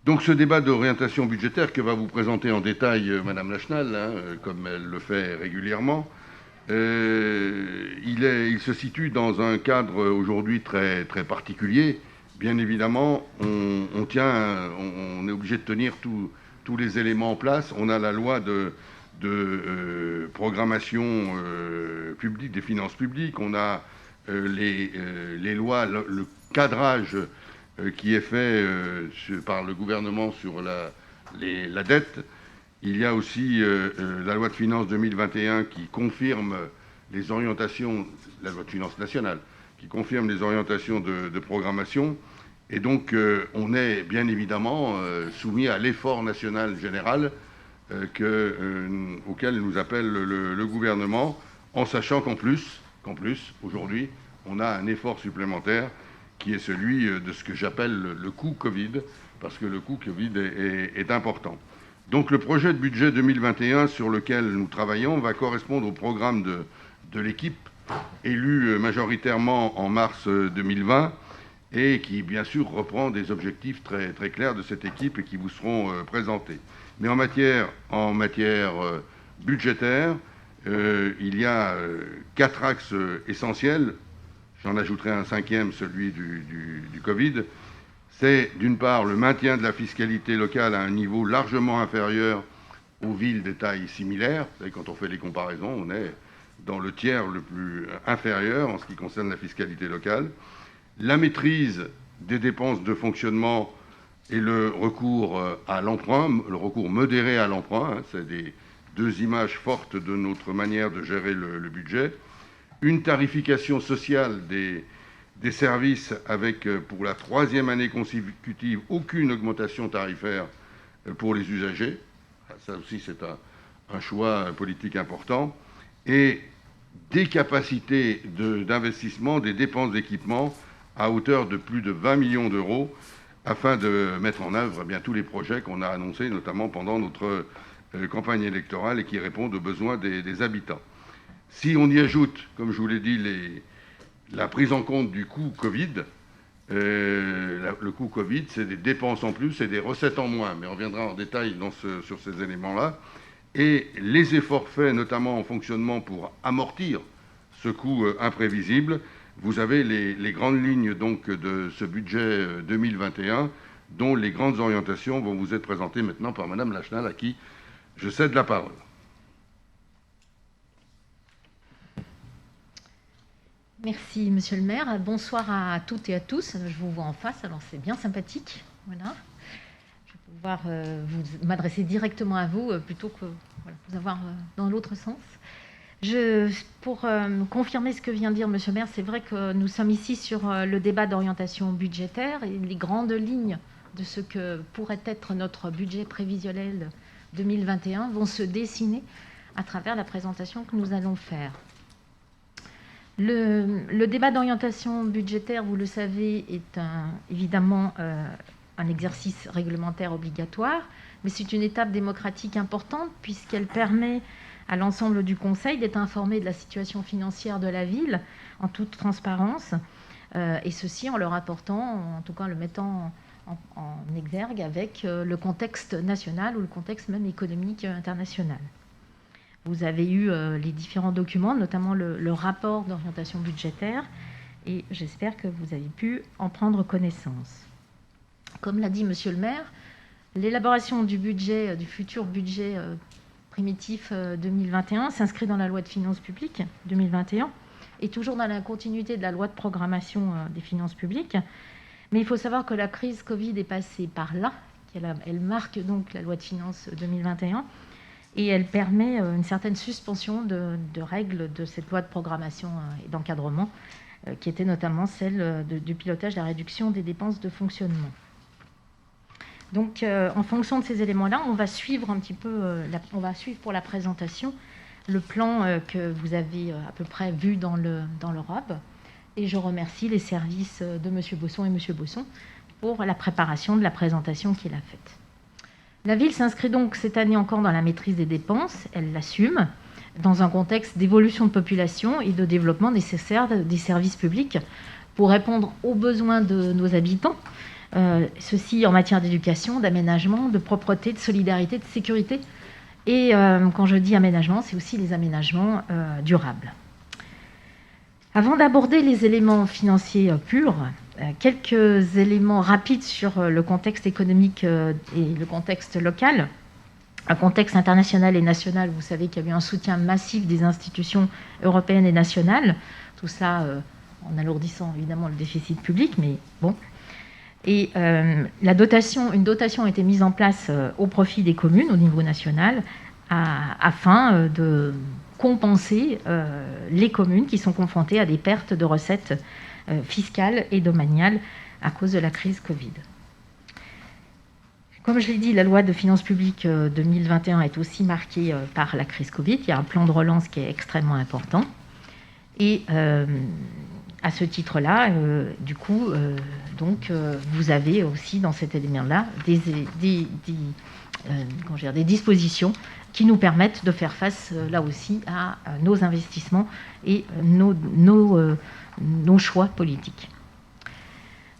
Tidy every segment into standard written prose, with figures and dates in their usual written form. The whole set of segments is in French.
Donc ce débat d'orientation budgétaire que va vous présenter en détail Madame Lachenal, comme elle le fait régulièrement, il se situe dans un cadre aujourd'hui très, très particulier. Bien évidemment, on est obligé de tenir tous les éléments en place. On a la loi de programmation publique des finances publiques, on a les lois, le cadrage qui est fait par le gouvernement sur la dette. Il y a aussi la loi de finances 2021 qui confirme les orientations, la loi de finances nationale, qui confirme les orientations de programmation. Et donc, on est bien évidemment soumis à l'effort national général auquel nous appelle le gouvernement, en sachant qu'en plus, aujourd'hui, on a un effort supplémentaire qui est celui de ce que j'appelle le coût Covid, parce que le coût Covid est important. Donc le projet de budget 2021 sur lequel nous travaillons va correspondre au programme de l'équipe élue majoritairement en mars 2020 et qui, bien sûr, reprend des objectifs très, très clairs de cette équipe et qui vous seront présentés. Mais en matière budgétaire, il y a 4 axes essentiels. J'en ajouterai un 5e, celui du Covid. C'est d'une part le maintien de la fiscalité locale à un niveau largement inférieur aux villes de taille similaire. Vous savez, quand on fait les comparaisons, on est dans le tiers le plus inférieur en ce qui concerne la fiscalité locale. La maîtrise des dépenses de fonctionnement et le recours à l'emprunt, le recours modéré à l'emprunt, c'est des 2 images fortes de notre manière de gérer le budget. Une tarification sociale des services avec, pour la 3e année consécutive, aucune augmentation tarifaire pour les usagers. Ça aussi, c'est un choix politique important. Et des capacités d'investissement, des dépenses d'équipement à hauteur de plus de 20 millions d'euros afin de mettre en œuvre tous les projets qu'on a annoncés, notamment pendant notre campagne électorale et qui répondent aux besoins des habitants. Si on y ajoute, comme je vous l'ai dit, la prise en compte du coût Covid, le coût Covid, c'est des dépenses en plus et des recettes en moins, mais on reviendra en détail sur ces éléments-là. Et les efforts faits, notamment en fonctionnement, pour amortir ce coût imprévisible, vous avez les grandes lignes donc, de ce budget 2021, dont les grandes orientations vont vous être présentées maintenant par Madame Lachenal, à qui je cède la parole. Merci, Monsieur le maire. Bonsoir à toutes et à tous. Je vous vois en face, alors c'est bien sympathique. Voilà. Je vais pouvoir m'adresser directement à vous plutôt que vous avoir dans l'autre sens. Pour confirmer ce que vient de dire Monsieur le maire, c'est vrai que nous sommes ici sur le débat d'orientation budgétaire et les grandes lignes de ce que pourrait être notre budget prévisionnel 2021 vont se dessiner à travers la présentation que nous allons faire. Le débat d'orientation budgétaire, vous le savez, est évidemment un exercice réglementaire obligatoire, mais c'est une étape démocratique importante puisqu'elle permet à l'ensemble du Conseil d'être informé de la situation financière de la ville en toute transparence, et ceci en le rapportant, en tout cas en le mettant en exergue avec le contexte national ou le contexte même économique international. Vous avez eu les différents documents, notamment le rapport d'orientation budgétaire, et j'espère que vous avez pu en prendre connaissance. Comme l'a dit Monsieur le maire, l'élaboration du futur budget primitif 2021 s'inscrit dans la loi de finances publiques 2021 et toujours dans la continuité de la loi de programmation des finances publiques. Mais il faut savoir que la crise Covid est passée par là, elle marque donc la loi de finances 2021 et elle permet une certaine suspension de règles de cette loi de programmation et d'encadrement qui était notamment celle du pilotage de la réduction des dépenses de fonctionnement. Donc, en fonction de ces éléments-là, on va suivre un petit peu, on va suivre pour la présentation le plan que vous avez à peu près vu dans le ROB. Et je remercie les services de M. Bosson et M. Bosson pour la préparation de la présentation qu'il a faite. La ville s'inscrit donc cette année encore dans la maîtrise des dépenses, elle l'assume, dans un contexte d'évolution de population et de développement nécessaire des services publics pour répondre aux besoins de nos habitants, ceci en matière d'éducation, d'aménagement, de propreté, de solidarité, de sécurité. Et quand je dis aménagement, c'est aussi les aménagements durables. Avant d'aborder les éléments financiers purs, quelques éléments rapides sur le contexte économique et le contexte local. Un contexte international et national, vous savez qu'il y a eu un soutien massif des institutions européennes et nationales, tout ça en alourdissant évidemment le déficit public, mais bon. Et une dotation a été mise en place au profit des communes au niveau national afin de compenser les communes qui sont confrontées à des pertes de recettes fiscales et domaniales à cause de la crise Covid. Comme je l'ai dit, la loi de finances publiques 2021 est aussi marquée par la crise Covid. Il y a un plan de relance qui est extrêmement important. Et à ce titre-là, vous avez aussi dans cet élément-là des dispositions qui nous permettent de faire face là aussi à nos investissements et nos choix politiques.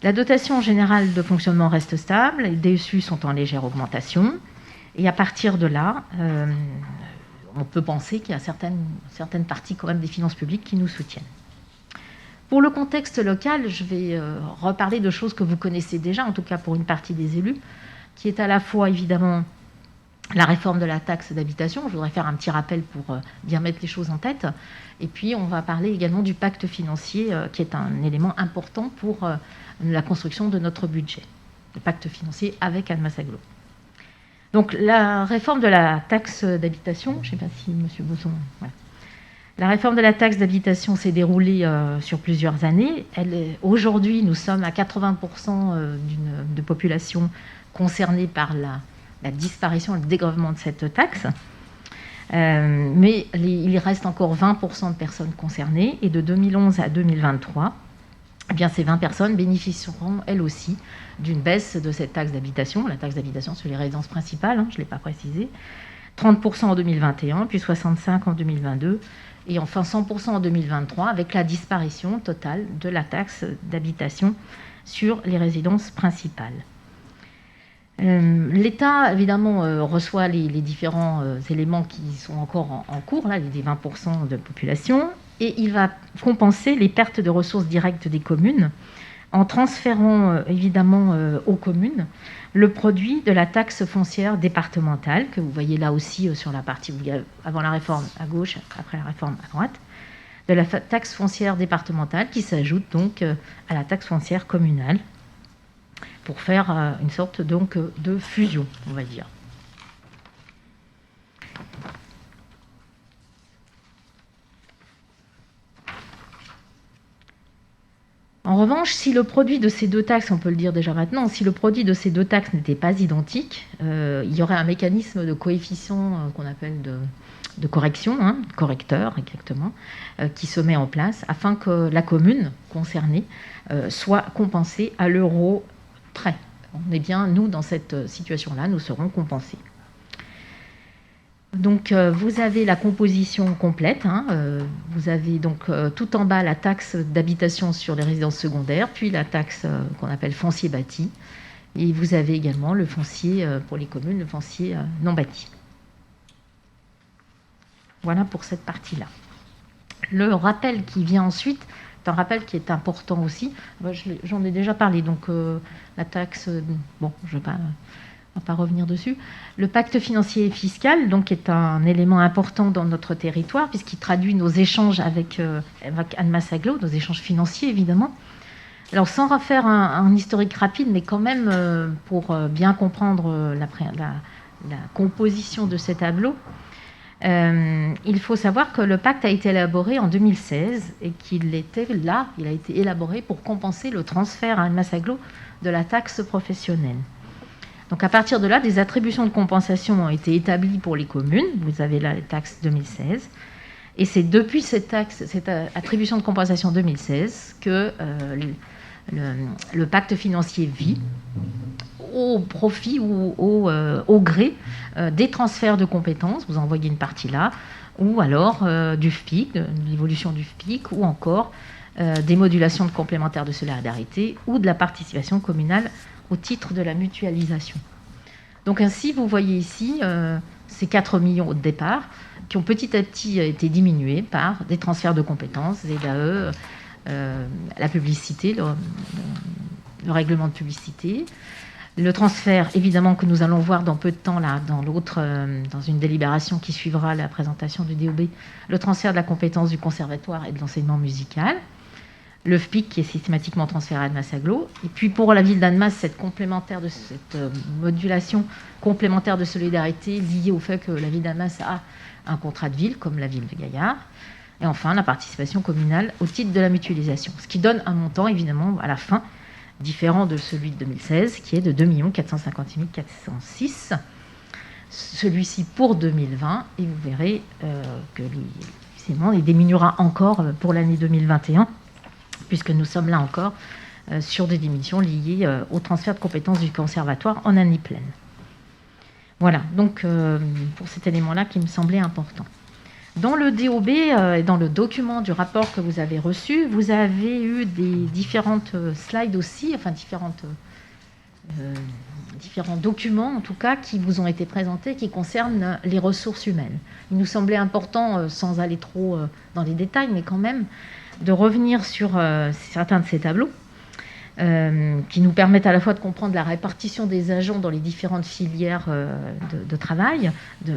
La dotation générale de fonctionnement reste stable, les DSU sont en légère augmentation, et à partir de là, on peut penser qu'il y a certaines parties quand même des finances publiques qui nous soutiennent. Pour le contexte local, je vais reparler de choses que vous connaissez déjà, en tout cas pour une partie des élus, qui est à la fois évidemment la réforme de la taxe d'habitation. Je voudrais faire un petit rappel pour bien mettre les choses en tête. Et puis, on va parler également du pacte financier, qui est un élément important pour la construction de notre budget. Le pacte financier avec Annemasse Aglo. Donc, la réforme de la taxe d'habitation, je ne sais pas si M. Bosson... Voilà. La réforme de la taxe d'habitation s'est déroulée sur plusieurs années. Aujourd'hui, nous sommes à 80% de population concernée par la disparition, le dégrèvement de cette taxe. Mais il reste encore 20% de personnes concernées. Et de 2011 à 2023, eh bien, ces 20 personnes bénéficieront, elles aussi, d'une baisse de cette taxe d'habitation. La taxe d'habitation sur les résidences principales, je ne l'ai pas précisé. 30% en 2021, puis 65% en 2022. Et enfin 100% en 2023, avec la disparition totale de la taxe d'habitation sur les résidences principales. L'État, évidemment, reçoit les différents éléments qui sont encore en cours, là, les 20% de population, et il va compenser les pertes de ressources directes des communes en transférant, évidemment, aux communes le produit de la taxe foncière départementale, que vous voyez là aussi sur la partie avant la réforme à gauche, après la réforme à droite, de la taxe foncière départementale qui s'ajoute donc à la taxe foncière communale pour faire une sorte donc de fusion, on va dire. En revanche, si le produit de ces deux taxes, on peut le dire déjà maintenant, si le produit de ces deux taxes n'était pas identique, il y aurait un mécanisme de coefficient qu'on appelle de correction, correcteur exactement, qui se met en place afin que la commune concernée soit compensée à l'euro près. On est bien, nous, dans cette situation-là, nous serons compensés. Donc, vous avez la composition complète. Vous avez donc tout en bas la taxe d'habitation sur les résidences secondaires, puis la taxe qu'on appelle foncier bâti. Et vous avez également le foncier pour les communes, le foncier non bâti. Voilà pour cette partie-là. Le rappel qui vient ensuite est un rappel qui est important aussi. J'en ai déjà parlé. Donc, la taxe... bon, je ne vais pas revenir dessus. Le pacte financier et fiscal donc, est un élément important dans notre territoire puisqu'il traduit nos échanges avec Annemasse Aglo, nos échanges financiers évidemment. Alors sans refaire un historique rapide, mais quand même pour bien comprendre la composition de cet tableau, il faut savoir que le pacte a été élaboré en 2016 et il a été élaboré pour compenser le transfert à Annemasse Aglo de la taxe professionnelle. Donc à partir de là, des attributions de compensation ont été établies pour les communes. Vous avez là les taxes 2016. Et c'est depuis cette attribution de compensation 2016 que le pacte financier vit au profit ou au gré des transferts de compétences. Vous en voyez une partie là. Ou alors du FPIC, de l'évolution du FPIC, ou encore des modulations de complémentaires de solidarité ou de la participation communale au titre de la mutualisation. Donc ainsi, vous voyez ici ces 4 millions au départ qui ont petit à petit été diminués par des transferts de compétences, des DAE, la publicité, le règlement de publicité, le transfert, évidemment, que nous allons voir dans peu de temps, là, dans une délibération qui suivra la présentation du DOB, le transfert de la compétence du conservatoire et de l'enseignement musical, le FPIC qui est systématiquement transféré à Annemasse Agglo, et puis pour la ville d'Annemasse, cette modulation complémentaire de solidarité liée au fait que la ville d'Annemasse a un contrat de ville, comme la ville de Gaillard, et enfin la participation communale au titre de la mutualisation, ce qui donne un montant, évidemment, à la fin, différent de celui de 2016, qui est de 2 456 406. Celui-ci pour 2020, et vous verrez que il diminuera encore pour l'année 2021, puisque nous sommes là encore sur des diminutions liées au transfert de compétences du conservatoire en année pleine. Voilà, donc pour cet élément-là qui me semblait important. Dans le DOB et dans le document du rapport que vous avez reçu, vous avez eu des différentes slides aussi, enfin différents documents en tout cas qui vous ont été présentés qui concernent les ressources humaines. Il nous semblait important, sans aller trop dans les détails, mais quand même, de revenir sur certains de ces tableaux qui nous permettent à la fois de comprendre la répartition des agents dans les différentes filières de travail,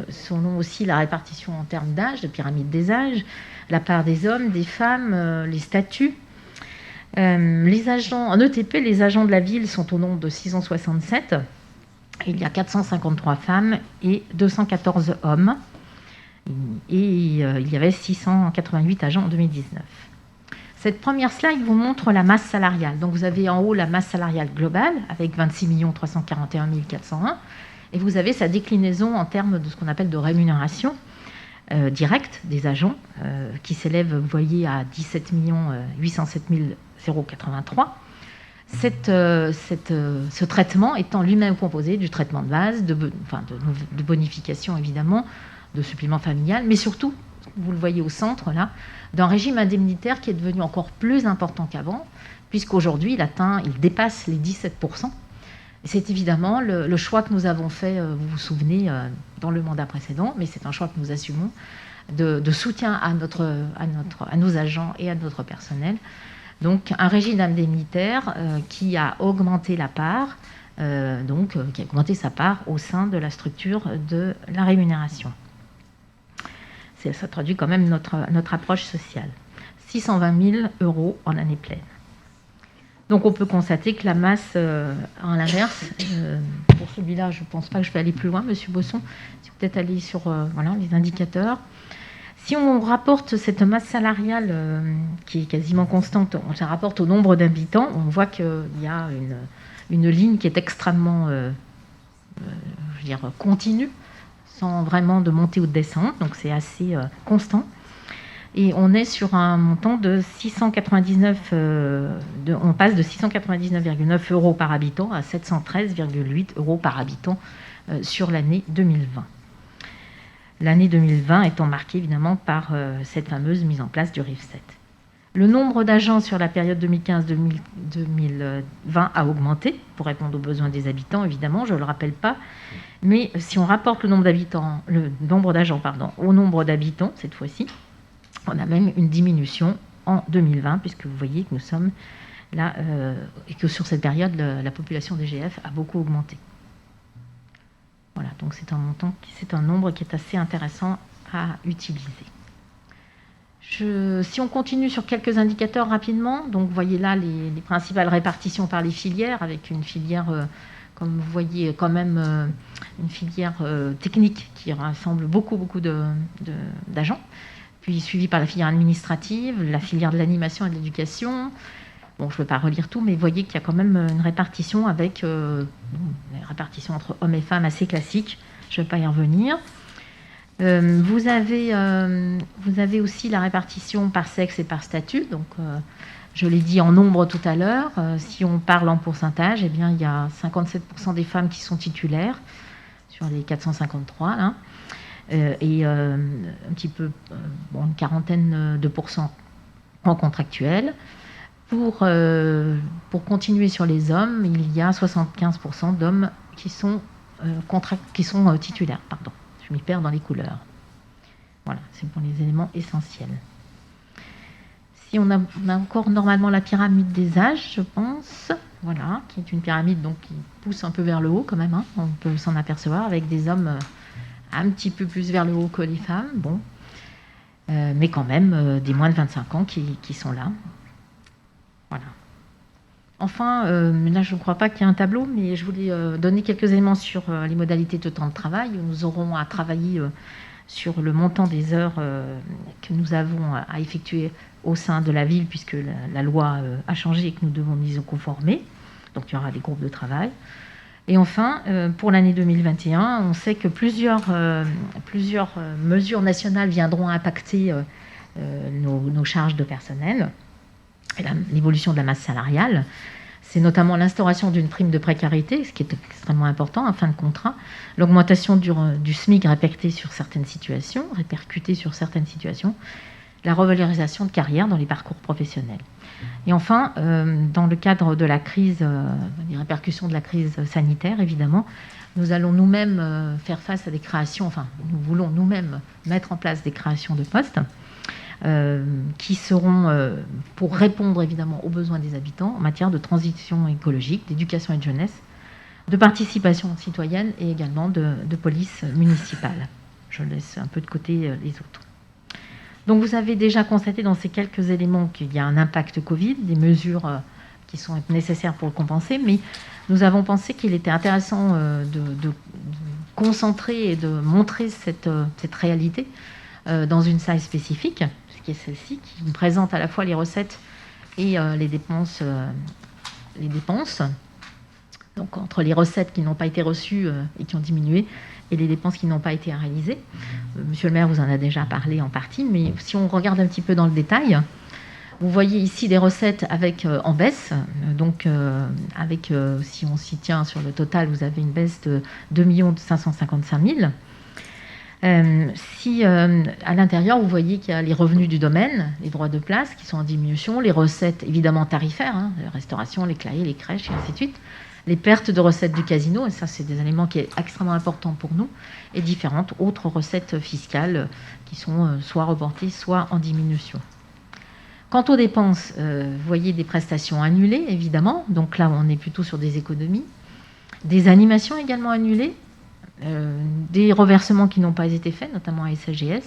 selon aussi la répartition en termes d'âge, de pyramide des âges, la part des hommes, des femmes, les statuts. Les agents, en ETP, les agents de la ville sont au nombre de 667. Il y a 453 femmes et 214 hommes. Et il y avait 688 agents en 2019. Cette première slide vous montre la masse salariale. Donc vous avez en haut la masse salariale globale avec 26 341 401 et vous avez sa déclinaison en termes de ce qu'on appelle de rémunération directe des agents qui s'élève, vous voyez, à 17 807 083. Ce traitement étant lui-même composé du traitement de base, de bonification évidemment, de supplément familial, mais surtout, vous le voyez au centre là, d'un régime indemnitaire qui est devenu encore plus important qu'avant, puisqu'aujourd'hui il dépasse les 17%. Et c'est évidemment le choix que nous avons fait, vous vous souvenez, dans le mandat précédent, mais c'est un choix que nous assumons, de soutien à nos agents et à notre personnel. Donc un régime indemnitaire qui a augmenté la part, qui a augmenté sa part au sein de la structure de la rémunération. Ça traduit quand même notre approche sociale. 620 000 € en année pleine. Donc on peut constater que la masse, en l'inverse, pour celui-là, je ne pense pas que je vais aller plus loin, Monsieur Bosson, si vous peut-être aller sur les indicateurs. Si on rapporte cette masse salariale qui est quasiment constante, on la rapporte au nombre d'habitants, on voit qu'il y a une ligne qui est extrêmement continue, sans vraiment de montée ou de descente, donc c'est assez constant. Et on est sur un montant de 699, on passe de 699,9 € par habitant à 713,8 € par habitant sur l'année 2020. L'année 2020 étant marquée évidemment par cette fameuse mise en place du RIF7. Le nombre d'agents sur la période 2015-2020 a augmenté pour répondre aux besoins des habitants, évidemment, je ne le rappelle pas. Mais si on rapporte le nombre d'agents au nombre d'habitants, cette fois-ci, on a même une diminution en 2020, puisque vous voyez que nous sommes là, et que sur cette période, la population DGF a beaucoup augmenté. Voilà, donc c'est un nombre qui est assez intéressant à utiliser. Si on continue sur quelques indicateurs rapidement, donc vous voyez là les principales répartitions par les filières, avec une filière, comme vous voyez, quand même une filière technique qui rassemble beaucoup d'agents, puis suivie par la filière administrative, la filière de l'animation et de l'éducation. Bon, je ne vais pas relire tout, mais vous voyez qu'il y a quand même une répartition avec une répartition entre hommes et femmes assez classique. Je ne vais pas y revenir. Vous avez aussi la répartition par sexe et par statut. Donc, je l'ai dit en nombre tout à l'heure. Si on parle en pourcentage, eh bien, il y a 57% des femmes qui sont titulaires sur les 453. Là, et un petit peu, une quarantaine de pourcents en contractuel. Pour continuer sur les hommes, il y a 75% d'hommes qui sont titulaires. Pardon, je m'y perds dans les couleurs. Voilà, c'est pour les éléments essentiels. Si on a encore normalement la pyramide des âges, je pense, voilà, qui est une pyramide donc qui pousse un peu vers le haut quand même, hein, on peut s'en apercevoir, avec des hommes un petit peu plus vers le haut que les femmes, bon, mais quand même des moins de 25 ans qui sont là. Voilà. Enfin, là je ne crois pas qu'il y ait un tableau, mais je voulais donner quelques éléments sur les modalités de temps de travail. Nous aurons à travailler sur le montant des heures que nous avons à effectuer au sein de la ville, puisque la loi a changé et que nous devons nous y conformer. Donc il y aura des groupes de travail. Et enfin, pour l'année 2021, on sait que plusieurs mesures nationales viendront impacter nos charges de personnel et l'évolution de la masse salariale. C'est notamment l'instauration d'une prime de précarité, ce qui est extrêmement important en fin de contrat, l'augmentation du SMIC répercutée sur certaines situations, la revalorisation de carrière dans les parcours professionnels. Et enfin, dans le cadre de la crise, des répercussions de la crise sanitaire, évidemment, nous allons nous-mêmes faire face à des créations, enfin, nous voulons nous-mêmes mettre en place des créations de postes qui seront pour répondre évidemment aux besoins des habitants en matière de transition écologique, d'éducation et de jeunesse, de participation citoyenne et également de police municipale. Je laisse un peu de côté les autres. Donc vous avez déjà constaté dans ces quelques éléments qu'il y a un impact Covid, des mesures qui sont nécessaires pour le compenser, mais nous avons pensé qu'il était intéressant de concentrer et de montrer cette réalité dans une salle spécifique, qui est celle-ci, qui nous présente à la fois les recettes et les dépenses. Donc entre les recettes qui n'ont pas été reçues et qui ont diminué, et les dépenses qui n'ont pas été réalisées. Monsieur le maire vous en a déjà parlé en partie, mais si on regarde un petit peu dans le détail, vous voyez ici des recettes en baisse. Donc, si on s'y tient sur le total, vous avez une baisse de 2 555 000. À l'intérieur, vous voyez qu'il y a les revenus du domaine, les droits de place qui sont en diminution, les recettes évidemment tarifaires, hein, la restauration, les clairs, les crèches et ainsi de suite, les pertes de recettes du casino, et ça c'est des éléments qui sont extrêmement importants pour nous, et différentes autres recettes fiscales qui sont soit reportées, soit en diminution. Quant aux dépenses, vous voyez des prestations annulées, évidemment, donc là on est plutôt sur des économies, des animations également annulées, des reversements qui n'ont pas été faits, notamment à SAGS,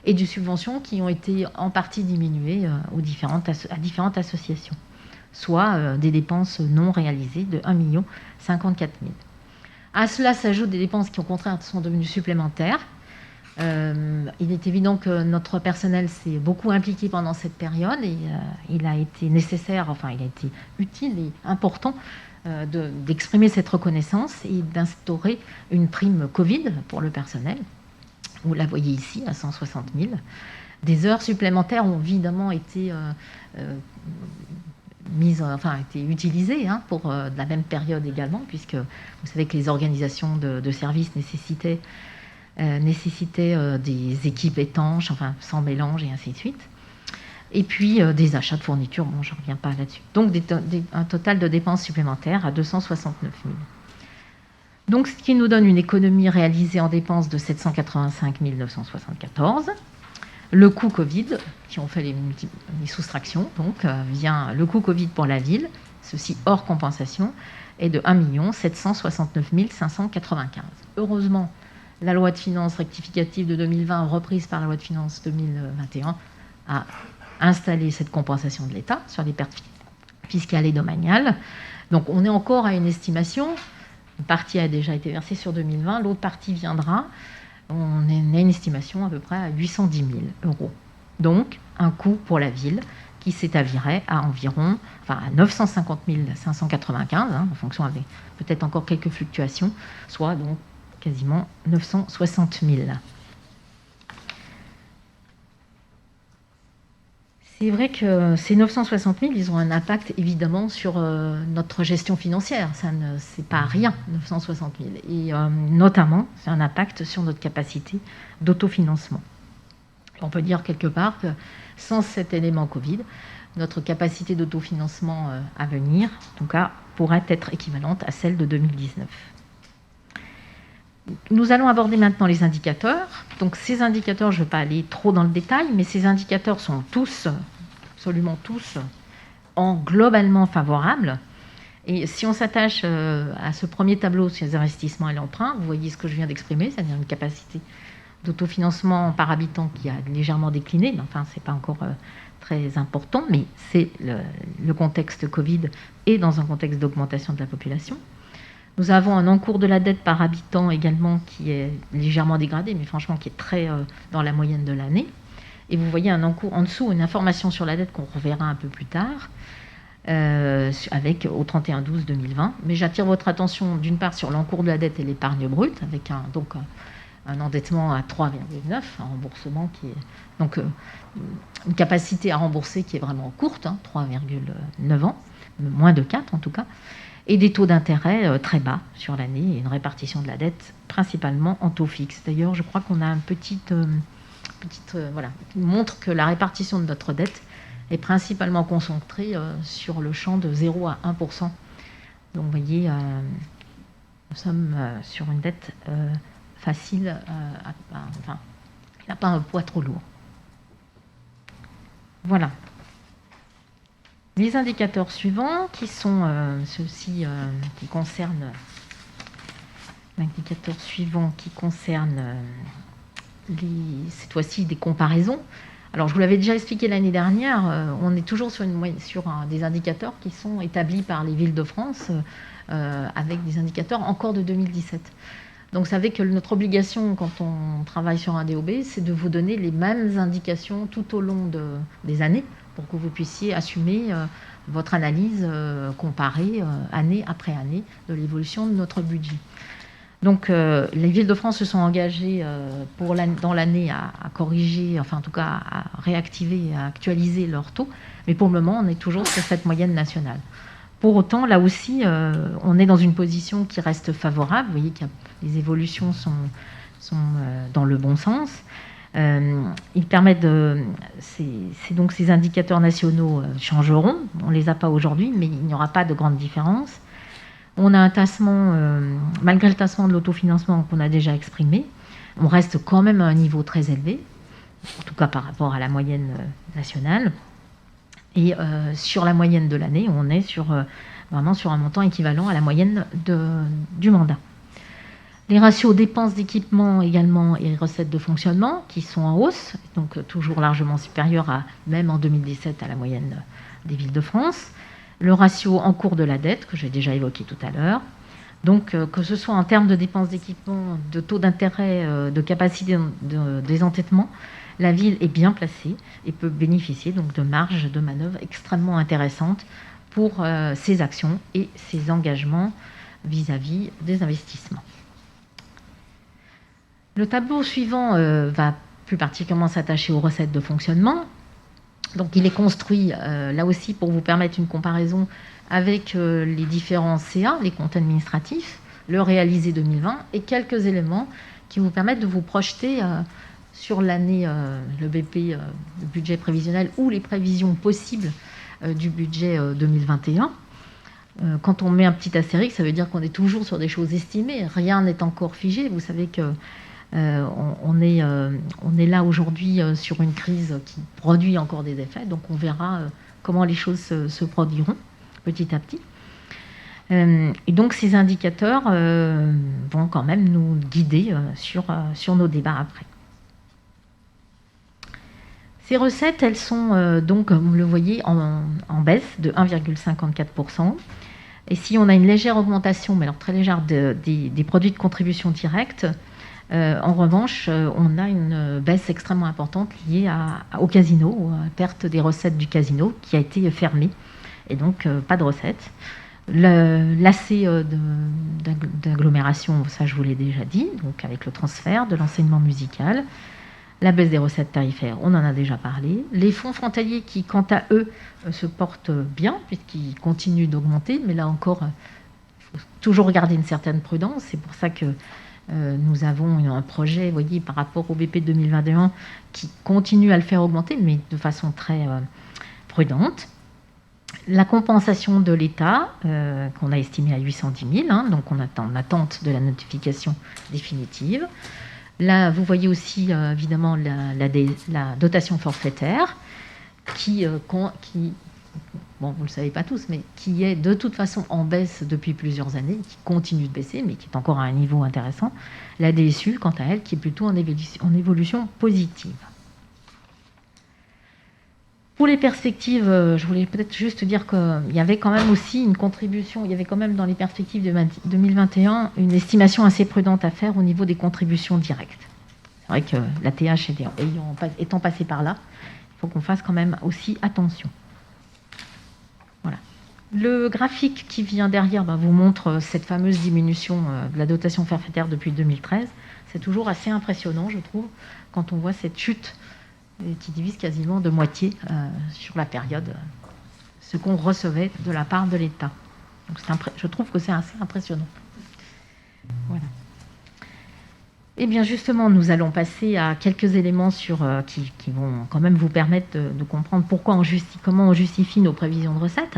et des subventions qui ont été en partie diminuées à différentes associations, soit des dépenses non réalisées de 1 054 000. À cela s'ajoutent des dépenses qui au contraire sont devenues supplémentaires. Il est évident que notre personnel s'est beaucoup impliqué pendant cette période et il a été utile et important d'exprimer cette reconnaissance et d'instaurer une prime Covid pour le personnel. Vous la voyez ici, à 160 000. Des heures supplémentaires ont évidemment été utilisées pour la même période également, puisque vous savez que les organisations de services nécessitaient des équipes étanches, sans mélange et ainsi de suite. Et puis des achats de fournitures, bon, je ne reviens pas là-dessus. Donc un total de dépenses supplémentaires à 269 000. Donc ce qui nous donne une économie réalisée en dépenses de 785 974. Le coût Covid, si on fait les soustractions, donc vient le coût Covid pour la ville, ceci hors compensation, est de 1 769 595. Heureusement, la loi de finances rectificative de 2020, reprise par la loi de finances 2021, a installé cette compensation de l'État sur les pertes fiscales et domaniales. Donc on est encore à une estimation. Une partie a déjà été versée sur 2020, l'autre partie viendra. On a une estimation à peu près à 810 000 €. Donc un coût pour la ville qui s'établirait à environ, à 950 595, en fonction avec peut-être encore quelques fluctuations, soit donc quasiment 960 000. C'est vrai que ces 960 000, ils ont un impact évidemment sur notre gestion financière. C'est pas rien, 960 000. Et notamment, c'est un impact sur notre capacité d'autofinancement. On peut dire quelque part que sans cet élément Covid, notre capacité d'autofinancement à venir, en tout cas, pourrait être équivalente à celle de 2019. Nous allons aborder maintenant les indicateurs. Donc ces indicateurs, je ne vais pas aller trop dans le détail, mais ces indicateurs sont tous, absolument tous, globalement favorables. Et si on s'attache à ce premier tableau sur les investissements et l'emprunt, vous voyez ce que je viens d'exprimer, c'est-à-dire une capacité d'autofinancement par habitant qui a légèrement décliné, mais enfin, ce n'est pas encore très important, mais c'est le contexte Covid et dans un contexte d'augmentation de la population. Nous avons un encours de la dette par habitant également qui est légèrement dégradé, mais franchement qui est très dans la moyenne de l'année. Et vous voyez un encours en dessous, une information sur la dette qu'on reverra un peu plus tard, avec au 31/12/2020. Mais j'attire votre attention d'une part sur l'encours de la dette et l'épargne brute, avec un endettement à 3,9, un remboursement qui est donc une capacité à rembourser qui est vraiment courte, 3,9 ans, moins de 4 en tout cas, et des taux d'intérêt très bas sur l'année et une répartition de la dette principalement en taux fixe. D'ailleurs, je crois qu'on a une petite voilà, qui montre que la répartition de notre dette est principalement concentrée sur le champ de 0 à 1%. Donc, vous voyez, nous sommes sur une dette facile, enfin, qui n'a pas un poids trop lourd. Voilà. Les indicateurs suivants, qui sont ceux-ci qui concernent l'indicateur suivant qui concerne cette fois-ci des comparaisons. Alors, je vous l'avais déjà expliqué l'année dernière, on est toujours sur des indicateurs qui sont établis par les villes de France avec des indicateurs encore de 2017. Donc, vous savez que notre obligation quand on travaille sur un DOB, c'est de vous donner les mêmes indications tout au long des années pour que vous puissiez assumer votre analyse comparée année après année de l'évolution de notre budget. Donc, les villes de France se sont engagées dans l'année à corriger, enfin en tout cas à réactiver, à actualiser leur taux, mais pour le moment, on est toujours sur cette moyenne nationale. Pour autant, là aussi, on est dans une position qui reste favorable. Vous voyez que les évolutions sont dans le bon sens. Ils permettent donc ces indicateurs nationaux changeront. On ne les a pas aujourd'hui, mais il n'y aura pas de grande différence. On a un tassement, malgré le tassement de l'autofinancement qu'on a déjà exprimé, on reste quand même à un niveau très élevé, en tout cas par rapport à la moyenne nationale. Et sur la moyenne de l'année, on est vraiment sur un montant équivalent à la moyenne du mandat. Les ratios dépenses d'équipement également et recettes de fonctionnement qui sont en hausse, donc toujours largement supérieurs même en 2017 à la moyenne des villes de France. Le ratio en cours de la dette, que j'ai déjà évoqué tout à l'heure. Donc, que ce soit en termes de dépenses d'équipement, de taux d'intérêt, de capacité de désendettement, la ville est bien placée et peut bénéficier donc de marges de manœuvre extrêmement intéressantes pour ses actions et ses engagements vis-à-vis des investissements. Le tableau suivant va plus particulièrement s'attacher aux recettes de fonctionnement. Donc, il est construit, là aussi, pour vous permettre une comparaison avec les différents CA, les comptes administratifs, le réalisé 2020, et quelques éléments qui vous permettent de vous projeter sur l'année, le BP, le budget prévisionnel, ou les prévisions possibles du budget 2021. Quand on met un petit astérisque, ça veut dire qu'on est toujours sur des choses estimées. Rien n'est encore figé. Vous savez que on est là aujourd'hui sur une crise qui produit encore des effets, donc on verra comment les choses se produiront petit à petit. Et donc ces indicateurs vont quand même nous guider sur nos débats après. Ces recettes, elles sont donc, comme vous le voyez, en baisse de 1,54%. Et si on a une légère augmentation, mais alors très légère, des produits de contribution directe, en revanche, on a une baisse extrêmement importante liée au casino, à la perte des recettes du casino qui a été fermé, et donc pas de recettes. L'accès d'agglomération, ça je vous l'ai déjà dit, donc avec le transfert de l'enseignement musical, la baisse des recettes tarifaires, on en a déjà parlé. Les fonds frontaliers qui, quant à eux, se portent bien, puisqu'ils continuent d'augmenter, mais là encore, il faut toujours garder une certaine prudence. C'est pour ça que nous avons un projet, vous voyez, par rapport au BP 2021, qui continue à le faire augmenter, mais de façon très prudente. La compensation de l'État, qu'on a estimée à 810 000, hein, donc on attend en attente de la notification définitive. Là, vous voyez aussi évidemment la dotation forfaitaire qui, bon, vous ne le savez pas tous, mais qui est de toute façon en baisse depuis plusieurs années, qui continue de baisser, mais qui est encore à un niveau intéressant. La DSU, quant à elle, qui est plutôt en évolution positive. Pour les perspectives, je voulais peut-être juste dire qu'il y avait quand même aussi une contribution, il y avait quand même dans les perspectives de 2021 une estimation assez prudente à faire au niveau des contributions directes. C'est vrai que la TH étant passée par là, il faut qu'on fasse quand même aussi attention. Voilà. Le graphique qui vient derrière vous montre cette fameuse diminution de la dotation forfaitaire depuis 2013. C'est toujours assez impressionnant, je trouve, quand on voit cette chute qui divise quasiment de moitié sur la période ce qu'on recevait de la part de l'État. Donc je trouve que c'est assez impressionnant. Voilà. Et bien justement, nous allons passer à quelques éléments qui vont quand même vous permettre de comprendre comment on justifie nos prévisions de recettes,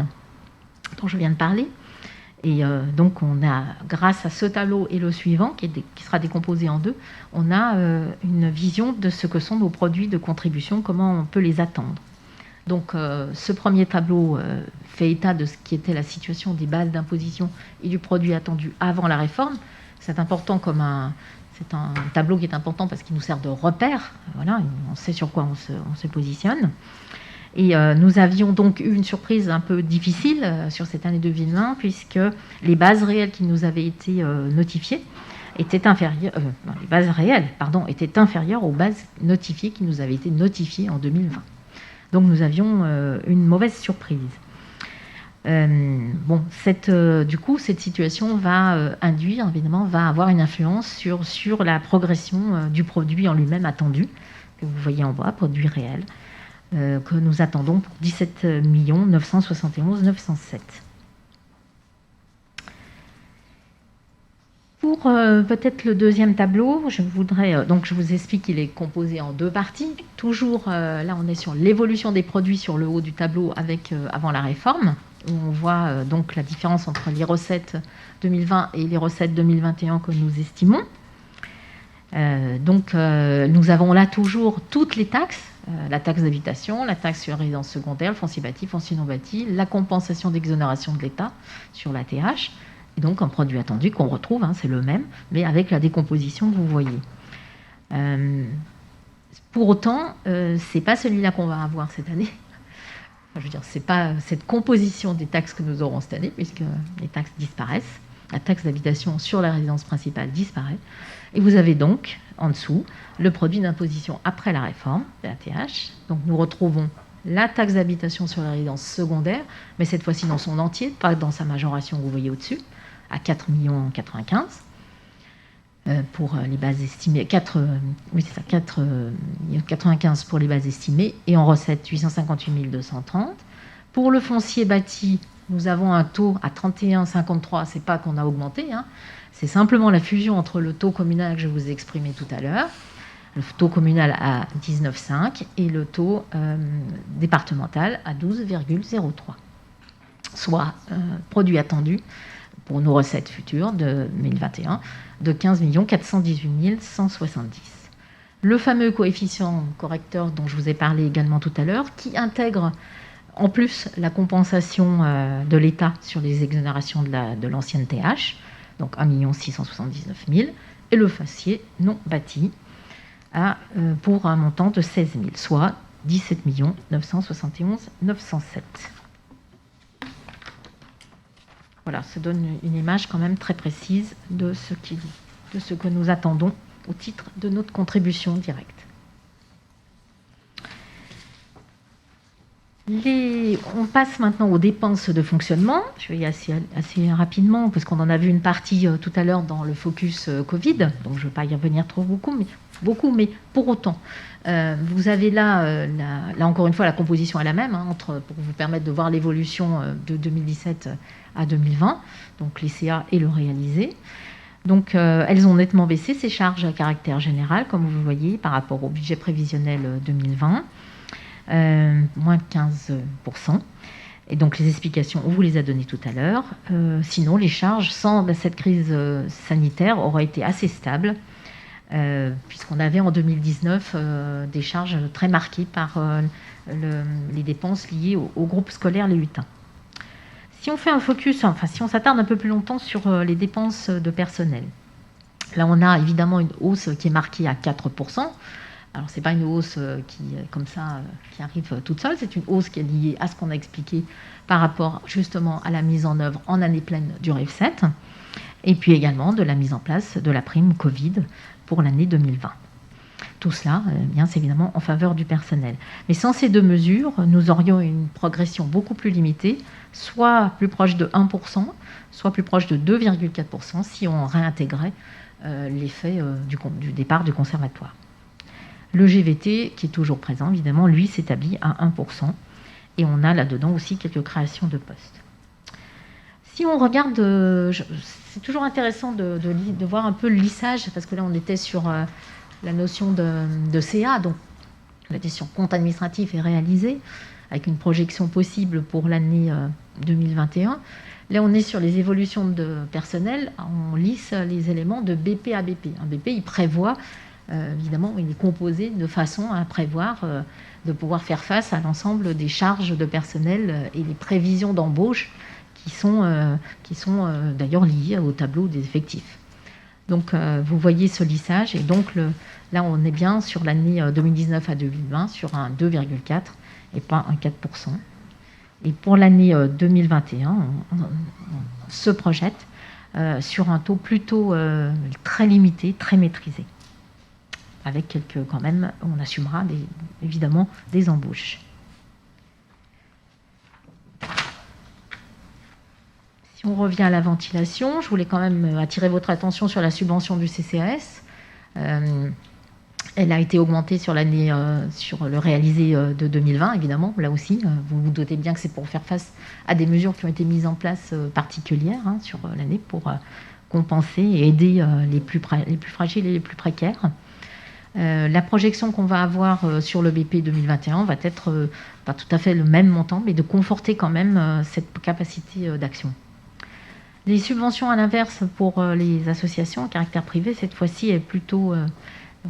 dont je viens de parler. Et donc, on a, grâce à ce tableau et le suivant, qui sera décomposé en deux, on a une vision de ce que sont nos produits de contribution, comment on peut les attendre. Donc, ce premier tableau fait état de ce qui était la situation des bases d'imposition et du produit attendu avant la réforme. C'est important c'est un tableau qui est important parce qu'il nous sert de repère. Voilà, on sait sur quoi on se positionne. Et nous avions donc eu une surprise un peu difficile sur cette année 2020, puisque les bases réelles qui nous avaient été notifiées étaient inférieures, les bases réelles, étaient inférieures aux bases notifiées qui nous avaient été notifiées en 2020. Donc nous avions une mauvaise surprise. Du coup, cette situation va avoir une influence sur la progression du produit en lui-même attendu, que vous voyez en bas, produit réel, que nous attendons pour 17 971 907. Pour peut-être le deuxième tableau, je vous explique qu'il est composé en deux parties. Toujours, là on est sur l'évolution des produits sur le haut du tableau avant la réforme, où on voit donc la différence entre les recettes 2020 et les recettes 2021 que nous estimons. Nous avons là toujours toutes les taxes, la taxe d'habitation, la taxe sur la résidence secondaire, le foncier bâti, foncier non bâti, la compensation d'exonération de l'État sur la TH, et donc un produit attendu qu'on retrouve, c'est le même, mais avec la décomposition que vous voyez. Pour autant, c'est pas celui-là qu'on va avoir cette année. C'est pas cette composition des taxes que nous aurons cette année, puisque les taxes disparaissent. La taxe d'habitation sur la résidence principale disparaît. Et vous avez donc, en dessous, le produit d'imposition après la réforme de la TH. Donc nous retrouvons la taxe d'habitation sur la résidence secondaire, mais cette fois-ci dans son entier, pas dans sa majoration que vous voyez au-dessus, à 4 95 000 pour les bases estimées, 95 pour les bases estimées, et en recettes 858 230. Pour le foncier bâti, nous avons un taux à 31,53, c'est pas qu'on a augmenté, c'est simplement la fusion entre le taux communal que je vous ai exprimé tout à l'heure, le taux communal à 19,5 et le taux départemental à 12,03. Soit produit attendu pour nos recettes futures de 2021 de 15 418 170. Le fameux coefficient correcteur dont je vous ai parlé également tout à l'heure, qui intègre en plus la compensation de l'État sur les exonérations de l'ancienne TH, donc 1 679 000, et le foncier non bâti pour un montant de 16 000, soit 17 971 907. Voilà, ça donne une image quand même très précise de ce que nous attendons au titre de notre contribution directe. On passe maintenant aux dépenses de fonctionnement. Je vais y aller assez rapidement, parce qu'on en a vu une partie tout à l'heure dans le focus Covid, donc je ne vais pas y revenir beaucoup, mais pour autant, vous avez là encore une fois, la composition est la même, pour vous permettre de voir l'évolution de 2017 à 2020, donc les CA et le réalisé. Donc, elles ont nettement baissé, ces charges à caractère général, comme vous le voyez, par rapport au budget prévisionnel 2020. moins 15%. Et donc les explications, on vous les a données tout à l'heure. Sinon, les charges, sans cette crise sanitaire, auraient été assez stables, puisqu'on avait en 2019 des charges très marquées par les dépenses liées au groupe scolaire Les Lutins. Si on fait un focus, si on s'attarde un peu plus longtemps sur les dépenses de personnel, là on a évidemment une hausse qui est marquée à 4%. Alors ce n'est pas une hausse qui arrive toute seule, c'est une hausse qui est liée à ce qu'on a expliqué par rapport justement à la mise en œuvre en année pleine du REF7, et puis également de la mise en place de la prime Covid pour l'année 2020. Tout cela, bien, c'est évidemment en faveur du personnel. Mais sans ces deux mesures, nous aurions une progression beaucoup plus limitée, soit plus proche de 1%, soit plus proche de 2,4% si on réintégrait l'effet du départ du conservatoire. Le GVT, qui est toujours présent, évidemment, lui s'établit à 1%. Et on a là-dedans aussi quelques créations de postes. Si on regarde, c'est toujours intéressant de voir un peu le lissage, parce que là, on était sur la notion de CA, donc la question compte administratif est réalisée, avec une projection possible pour l'année 2021. Là, on est sur les évolutions de personnel, on lisse les éléments de BP à BP. Un BP, il prévoit... évidemment, il est composé de façon à prévoir de pouvoir faire face à l'ensemble des charges de personnel et les prévisions d'embauche qui sont d'ailleurs liées au tableau des effectifs. Donc, vous voyez ce lissage. Et donc, là, on est bien sur l'année 2019 à 2020, sur un 2,4 et pas un 4%. Et pour l'année 2021, on se projette sur un taux plutôt très limité, très maîtrisé. Avec quelques, quand même, on assumera évidemment des embauches. Si on revient à la ventilation, je voulais quand même attirer votre attention sur la subvention du CCAS. Elle a été augmentée sur l'année, sur le réalisé de 2020, évidemment. Là aussi, vous vous doutez bien que c'est pour faire face à des mesures qui ont été mises en place particulières sur l'année pour compenser et aider les plus fragiles et les plus précaires. La projection qu'on va avoir sur le BP 2021 va être pas tout à fait le même montant, mais de conforter quand même cette capacité d'action. Les subventions, à l'inverse, pour les associations à caractère privé, cette fois-ci, est plutôt,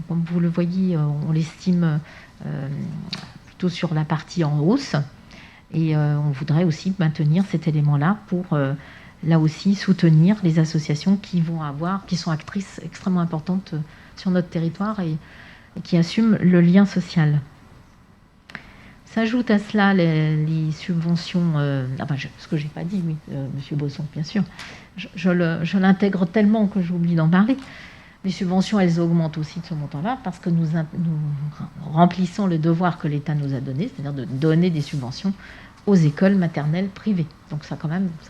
comme vous le voyez, on l'estime plutôt sur la partie en hausse. Et on voudrait aussi maintenir cet élément-là pour, là aussi, soutenir les associations qui sont actrices extrêmement importantes sur notre territoire et qui assument le lien social. S'ajoute à cela les subventions... ce que je n'ai pas dit, oui, Monsieur Bosson, bien sûr. Je l'intègre tellement que j'oublie d'en parler. Les subventions, elles augmentent aussi de ce montant-là parce que nous remplissons le devoir que l'État nous a donné, c'est-à-dire de donner des subventions aux écoles maternelles privées. Donc ça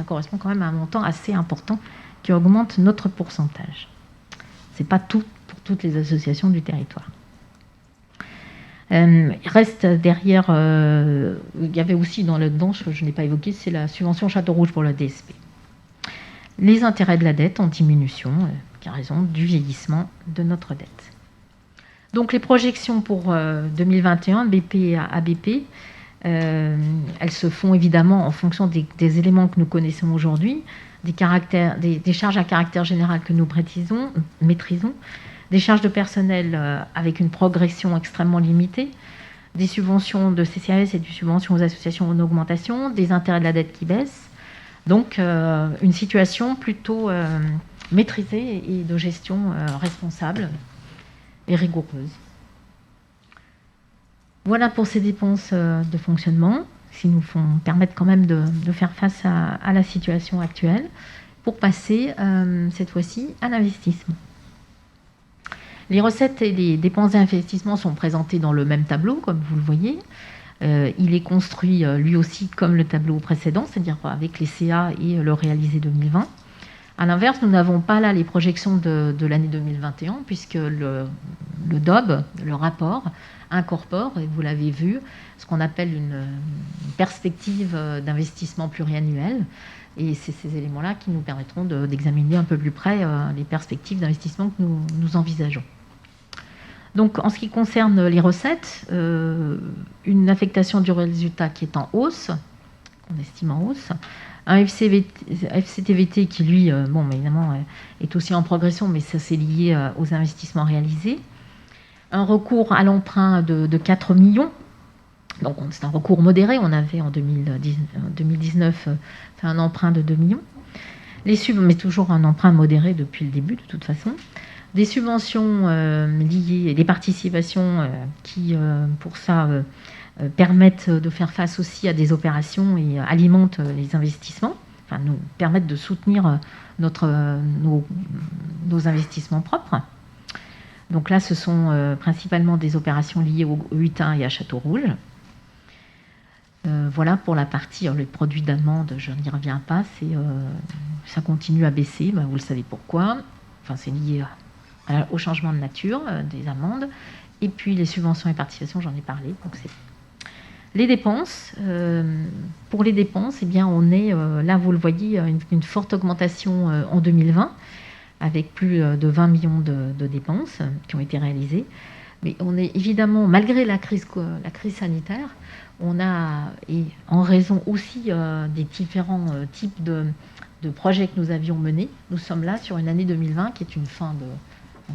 correspond quand même à un montant assez important qui augmente notre pourcentage. Ce n'est pas tout pour toutes les associations du territoire. Il reste derrière, il y avait aussi dedans, je n'ai pas évoqué, c'est la subvention Château Rouge pour la DSP. Les intérêts de la dette en diminution, qui a raison du vieillissement de notre dette. Donc les projections pour 2021, BP à BP, elles se font évidemment en fonction des éléments que nous connaissons aujourd'hui, des charges à caractère général que nous maîtrisons, des charges de personnel avec une progression extrêmement limitée, des subventions de CCAS et des subventions aux associations en augmentation, des intérêts de la dette qui baissent. Donc une situation plutôt maîtrisée et de gestion responsable et rigoureuse. Voilà pour ces dépenses de fonctionnement, qui nous permettent quand même de faire face à la situation actuelle, pour passer cette fois-ci à l'investissement. Les recettes et les dépenses d'investissement sont présentées dans le même tableau, comme vous le voyez. Il est construit lui aussi comme le tableau précédent, c'est-à-dire avec les CA et le réalisé 2020. À l'inverse, nous n'avons pas là les projections de l'année 2021, puisque le DOB, le rapport, incorpore, et vous l'avez vu, ce qu'on appelle une perspective d'investissement pluriannuel. Et c'est ces éléments-là qui nous permettront d'examiner un peu plus près les perspectives d'investissement que nous envisageons. Donc, en ce qui concerne les recettes, une affectation du résultat qui est en hausse, qu'on estime en hausse, un FCTVT qui, lui, évidemment, est aussi en progression, mais ça, c'est lié aux investissements réalisés. Un recours à l'emprunt de 4 millions. Donc, c'est un recours modéré. On avait en 2019 fait un emprunt de 2 millions. Mais toujours un emprunt modéré depuis le début, de toute façon. Des subventions liées et des participations qui, pour ça, permettent de faire face aussi à des opérations et alimentent les investissements, enfin nous permettent de soutenir nos investissements propres. Donc là, ce sont principalement des opérations liées au Hutin et à Château-Rouge. Voilà pour la partie, les produits d'amende, je n'y reviens pas, ça continue à baisser, vous le savez pourquoi. Enfin, c'est lié au changement de nature des amendes. Et puis les subventions et participations, j'en ai parlé. Donc les dépenses, pour les dépenses, eh bien, on est, là vous le voyez, une forte augmentation en 2020, avec plus de 20 millions de dépenses qui ont été réalisées. Mais on est évidemment, malgré la crise sanitaire, on a, et en raison aussi des différents types de projets que nous avions menés, nous sommes là sur une année 2020 qui est une fin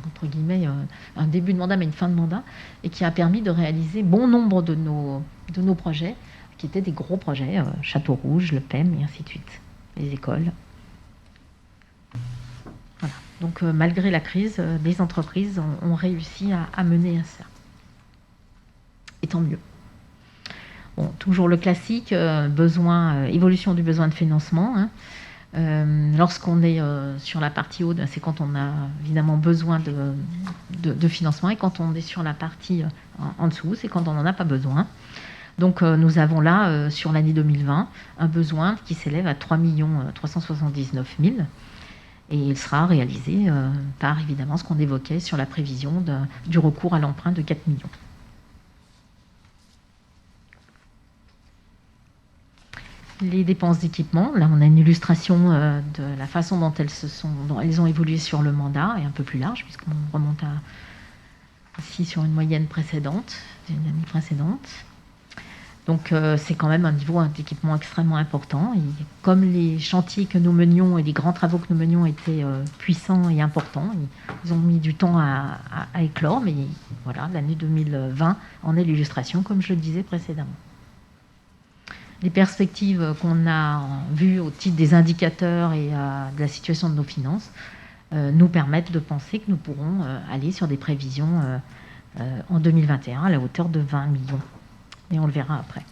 entre guillemets, un début de mandat, mais une fin de mandat, et qui a permis de réaliser bon nombre de nos projets, qui étaient des gros projets, Château-Rouge, le PEM, et ainsi de suite, les écoles. Voilà. Donc, malgré la crise, les entreprises ont réussi à mener à ça. Et tant mieux. Bon, toujours le classique, évolution du besoin de financement, hein. Lorsqu'on est sur la partie haute, c'est quand on a évidemment besoin de financement, et quand on est sur la partie en dessous, c'est quand on n'en a pas besoin. Donc nous avons là, sur l'année 2020, un besoin qui s'élève à 3 379 000, et il sera réalisé par évidemment ce qu'on évoquait sur la prévision du recours à l'emprunt de 4 millions. Les dépenses d'équipement, là on a une illustration de la façon dont elles ont évolué sur le mandat, et un peu plus large, puisqu'on remonte ici sur une moyenne précédente, d'une année précédente. Donc c'est quand même un niveau d'équipement extrêmement important. Et comme les chantiers que nous menions et les grands travaux que nous menions étaient puissants et importants, ils ont mis du temps à éclore, mais voilà, l'année 2020 en est l'illustration, comme je le disais précédemment. Les perspectives qu'on a vues au titre des indicateurs et de la situation de nos finances nous permettent de penser que nous pourrons aller sur des prévisions en 2021 à la hauteur de 20 millions. Et on le verra après.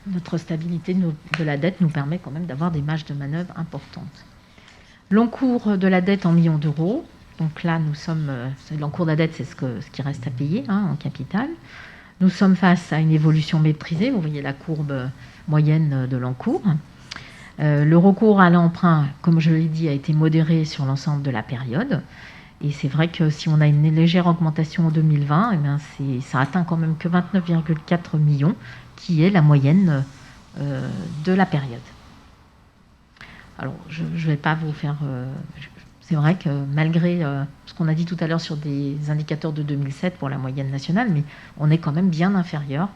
Notre stabilité de la dette nous permet quand même d'avoir des marges de manœuvre importantes. L'encours de la dette en millions d'euros. Donc là, l'encours de la dette, c'est ce qui reste à payer en capital. Nous sommes face à une évolution maîtrisée. Vous voyez la courbe moyenne de l'encours. Le recours à l'emprunt, comme je l'ai dit, a été modéré sur l'ensemble de la période. Et c'est vrai que si on a une légère augmentation en 2020, eh bien ça atteint quand même que 29,4 millions, qui est la moyenne de la période. Alors, je ne vais pas vous faire... c'est vrai que malgré ce qu'on a dit tout à l'heure sur des indicateurs de 2007 pour la moyenne nationale, mais on est quand même bien inférieur.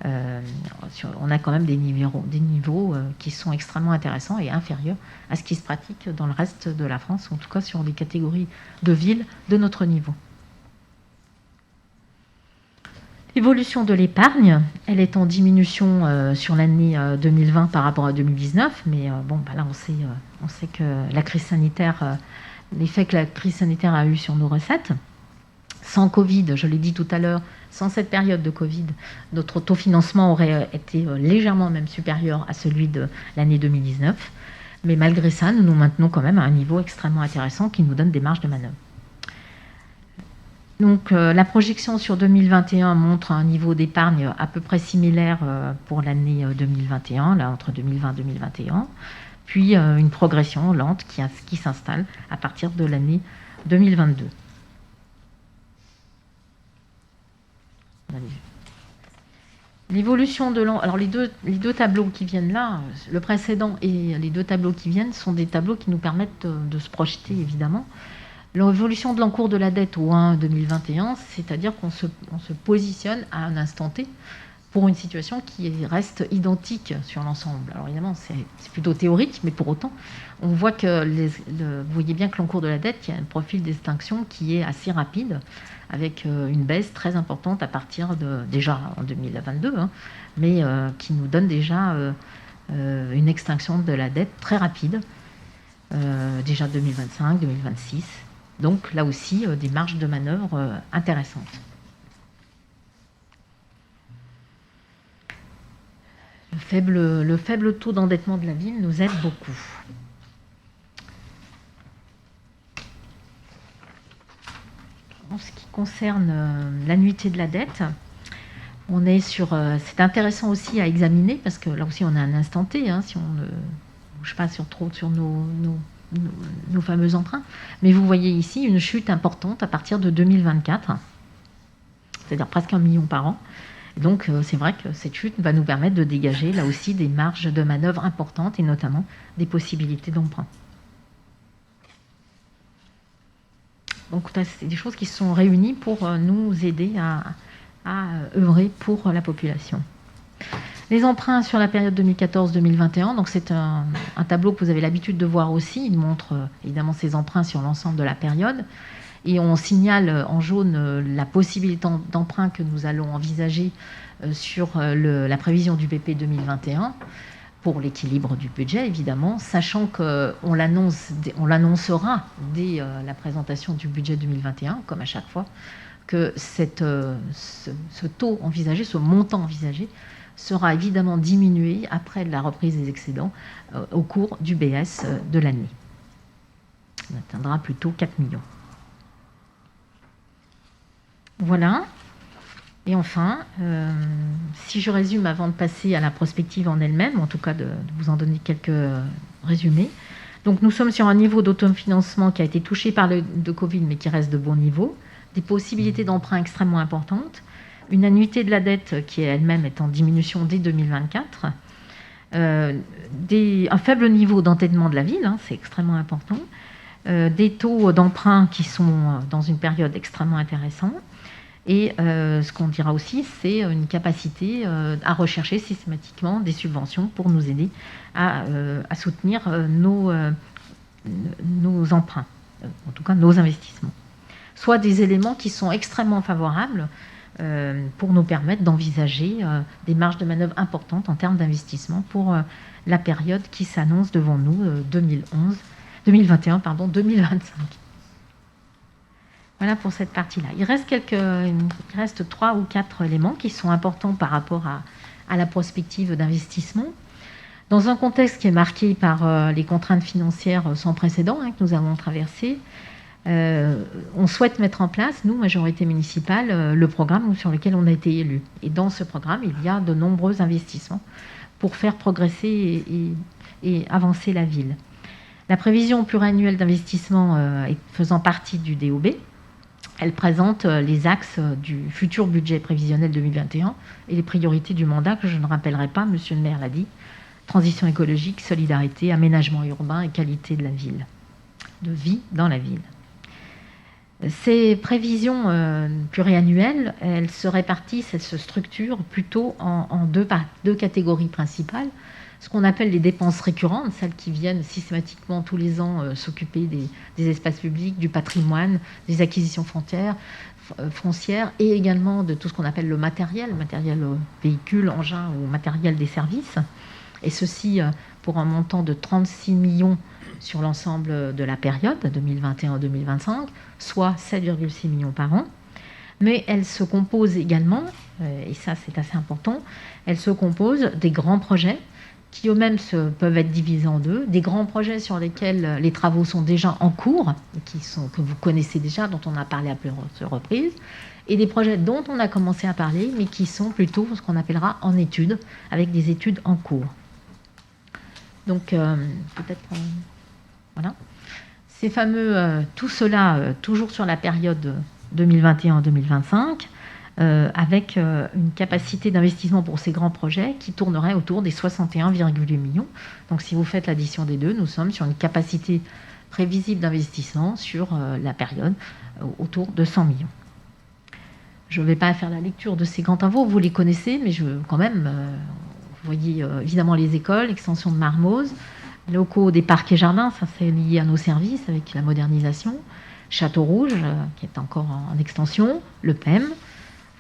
On a quand même des niveaux qui sont extrêmement intéressants et inférieurs à ce qui se pratique dans le reste de la France, en tout cas sur les catégories de villes de notre niveau. L'évolution de l'épargne, elle est en diminution sur l'année 2020 par rapport à 2019, mais là on sait que la crise sanitaire, l'effet que la crise sanitaire a eu sur nos recettes. Sans Covid, je l'ai dit tout à l'heure, sans cette période de Covid, notre autofinancement aurait été légèrement même supérieur à celui de l'année 2019. Mais malgré ça, nous nous maintenons quand même à un niveau extrêmement intéressant qui nous donne des marges de manœuvre. Donc la projection sur 2021 montre un niveau d'épargne à peu près similaire pour l'année 2021, là entre 2020 et 2021, puis une progression lente qui s'installe à partir de l'année 2022. L'évolution de alors les deux tableaux qui viennent là, le précédent et les deux tableaux qui viennent, sont des tableaux qui nous permettent de se projeter évidemment. l'évolution de l'encours de la dette au 1 2021, c'est-à-dire qu'on se positionne à un instant T pour une situation qui reste identique sur l'ensemble. Alors évidemment, c'est plutôt théorique, mais pour autant, on voit que vous voyez bien que l'encours de la dette, il y a un profil d'extinction qui est assez rapide, avec une baisse très importante à partir déjà en 2022, mais qui nous donne déjà une extinction de la dette très rapide, déjà 2025, 2026. Donc là aussi, des marges de manœuvre intéressantes. Le faible taux d'endettement de la ville nous aide beaucoup. En ce qui concerne l'annuité de la dette, on est sur. C'est intéressant aussi à examiner parce que là aussi on a un instant T, si on ne bouge pas sur nos fameux emprunts. Mais vous voyez ici une chute importante à partir de 2024, c'est-à-dire presque 1 million par an. Donc c'est vrai que cette chute va nous permettre de dégager là aussi des marges de manœuvre importantes et notamment des possibilités d'emprunt. Donc c'est des choses qui se sont réunies pour nous aider à œuvrer pour la population. Les emprunts sur la période 2014-2021, donc c'est un tableau que vous avez l'habitude de voir aussi. Il montre évidemment ces emprunts sur l'ensemble de la période. Et on signale en jaune la possibilité d'emprunt que nous allons envisager sur la prévision du BP 2021 pour l'équilibre du budget, évidemment, sachant qu'on l'annoncera dès la présentation du budget 2021, comme à chaque fois, que ce taux envisagé, ce montant envisagé, sera évidemment diminué après la reprise des excédents au cours du BS de l'année. On atteindra plutôt 4 millions. Voilà. Et enfin, si je résume avant de passer à la prospective en elle-même, en tout cas de vous en donner quelques résumés. Donc nous sommes sur un niveau d'autofinancement qui a été touché par le Covid, mais qui reste de bon niveau, des possibilités d'emprunt extrêmement importantes, une annuité de la dette qui elle-même est en diminution dès 2024, un faible niveau d'endettement de la ville, c'est extrêmement important, des taux d'emprunt qui sont dans une période extrêmement intéressante. Et ce qu'on dira aussi, c'est une capacité à rechercher systématiquement des subventions pour nous aider à soutenir nos emprunts, en tout cas nos investissements. Soit des éléments qui sont extrêmement favorables pour nous permettre d'envisager des marges de manœuvre importantes en termes d'investissement pour la période qui s'annonce devant nous, 2021, 2025. Voilà pour cette partie-là. Il reste 3 ou 4 éléments qui sont importants par rapport à la prospective d'investissement. Dans un contexte qui est marqué par les contraintes financières sans précédent que nous avons traversées, on souhaite mettre en place, nous, majorité municipale, le programme sur lequel on a été élu. Et dans ce programme, il y a de nombreux investissements pour faire progresser et avancer la ville. La prévision pluriannuelle d'investissement faisant partie du DOB, elle présente les axes du futur budget prévisionnel 2021 et les priorités du mandat que je ne rappellerai pas, monsieur le maire l'a dit, transition écologique, solidarité, aménagement urbain et qualité de la ville, de vie dans la ville. Ces prévisions pluriannuelles, elles se répartissent, elles se structurent plutôt en deux catégories principales. Ce qu'on appelle les dépenses récurrentes, celles qui viennent systématiquement tous les ans s'occuper des espaces publics, du patrimoine, des acquisitions foncières et également de tout ce qu'on appelle le matériel véhicule, engin ou matériel des services. Et ceci pour un montant de 36 millions sur l'ensemble de la période 2021-2025, soit 7,6 millions par an. Mais elle se compose également, et ça c'est assez important, elle se compose des grands projets qui eux-mêmes peuvent être divisés en deux, des grands projets sur lesquels les travaux sont déjà en cours, que vous connaissez déjà, dont on a parlé à plusieurs reprises, et des projets dont on a commencé à parler, mais qui sont plutôt ce qu'on appellera en études, avec des études en cours. Donc, peut-être... voilà. Ces fameux... tout cela, toujours sur la période 2021-2025, avec une capacité d'investissement pour ces grands projets qui tournerait autour des 61,8 millions. Donc si vous faites l'addition des deux, nous sommes sur une capacité prévisible d'investissement sur la période, autour de 100 millions. Je ne vais pas faire la lecture de ces grands travaux, vous les connaissez, mais quand même, vous voyez évidemment les écoles, l'extension de Marmoz, locaux des parcs et jardins, ça c'est lié à nos services avec la modernisation, Château Rouge, qui est encore en extension, le PEM,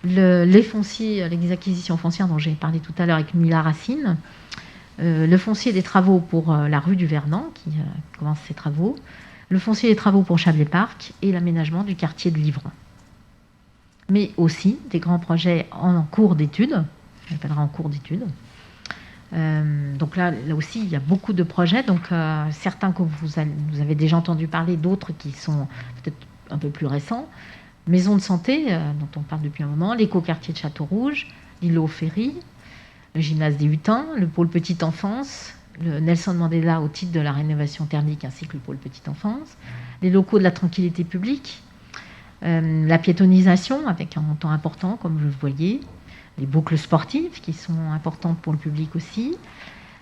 les fonciers, les acquisitions foncières dont j'ai parlé tout à l'heure avec Mila Racine, le foncier des travaux pour la rue du Verdant, qui commence ses travaux, le foncier des travaux pour Chablais Parc et l'aménagement du quartier de Livron. Mais aussi des grands projets en cours d'études, on appellera en cours d'études. Donc là aussi, il y a beaucoup de projets. Donc certains que vous avez déjà entendu parler, d'autres qui sont peut-être un peu plus récents. Maison de santé, dont on parle depuis un moment, l'écoquartier de Château-Rouge, l'îlot Ferry, le gymnase des Hutins, le pôle petite enfance, le Nelson Mandela au titre de la rénovation thermique ainsi que le pôle petite enfance, les locaux de la tranquillité publique, la piétonisation avec un montant important comme vous le voyez, les boucles sportives qui sont importantes pour le public aussi,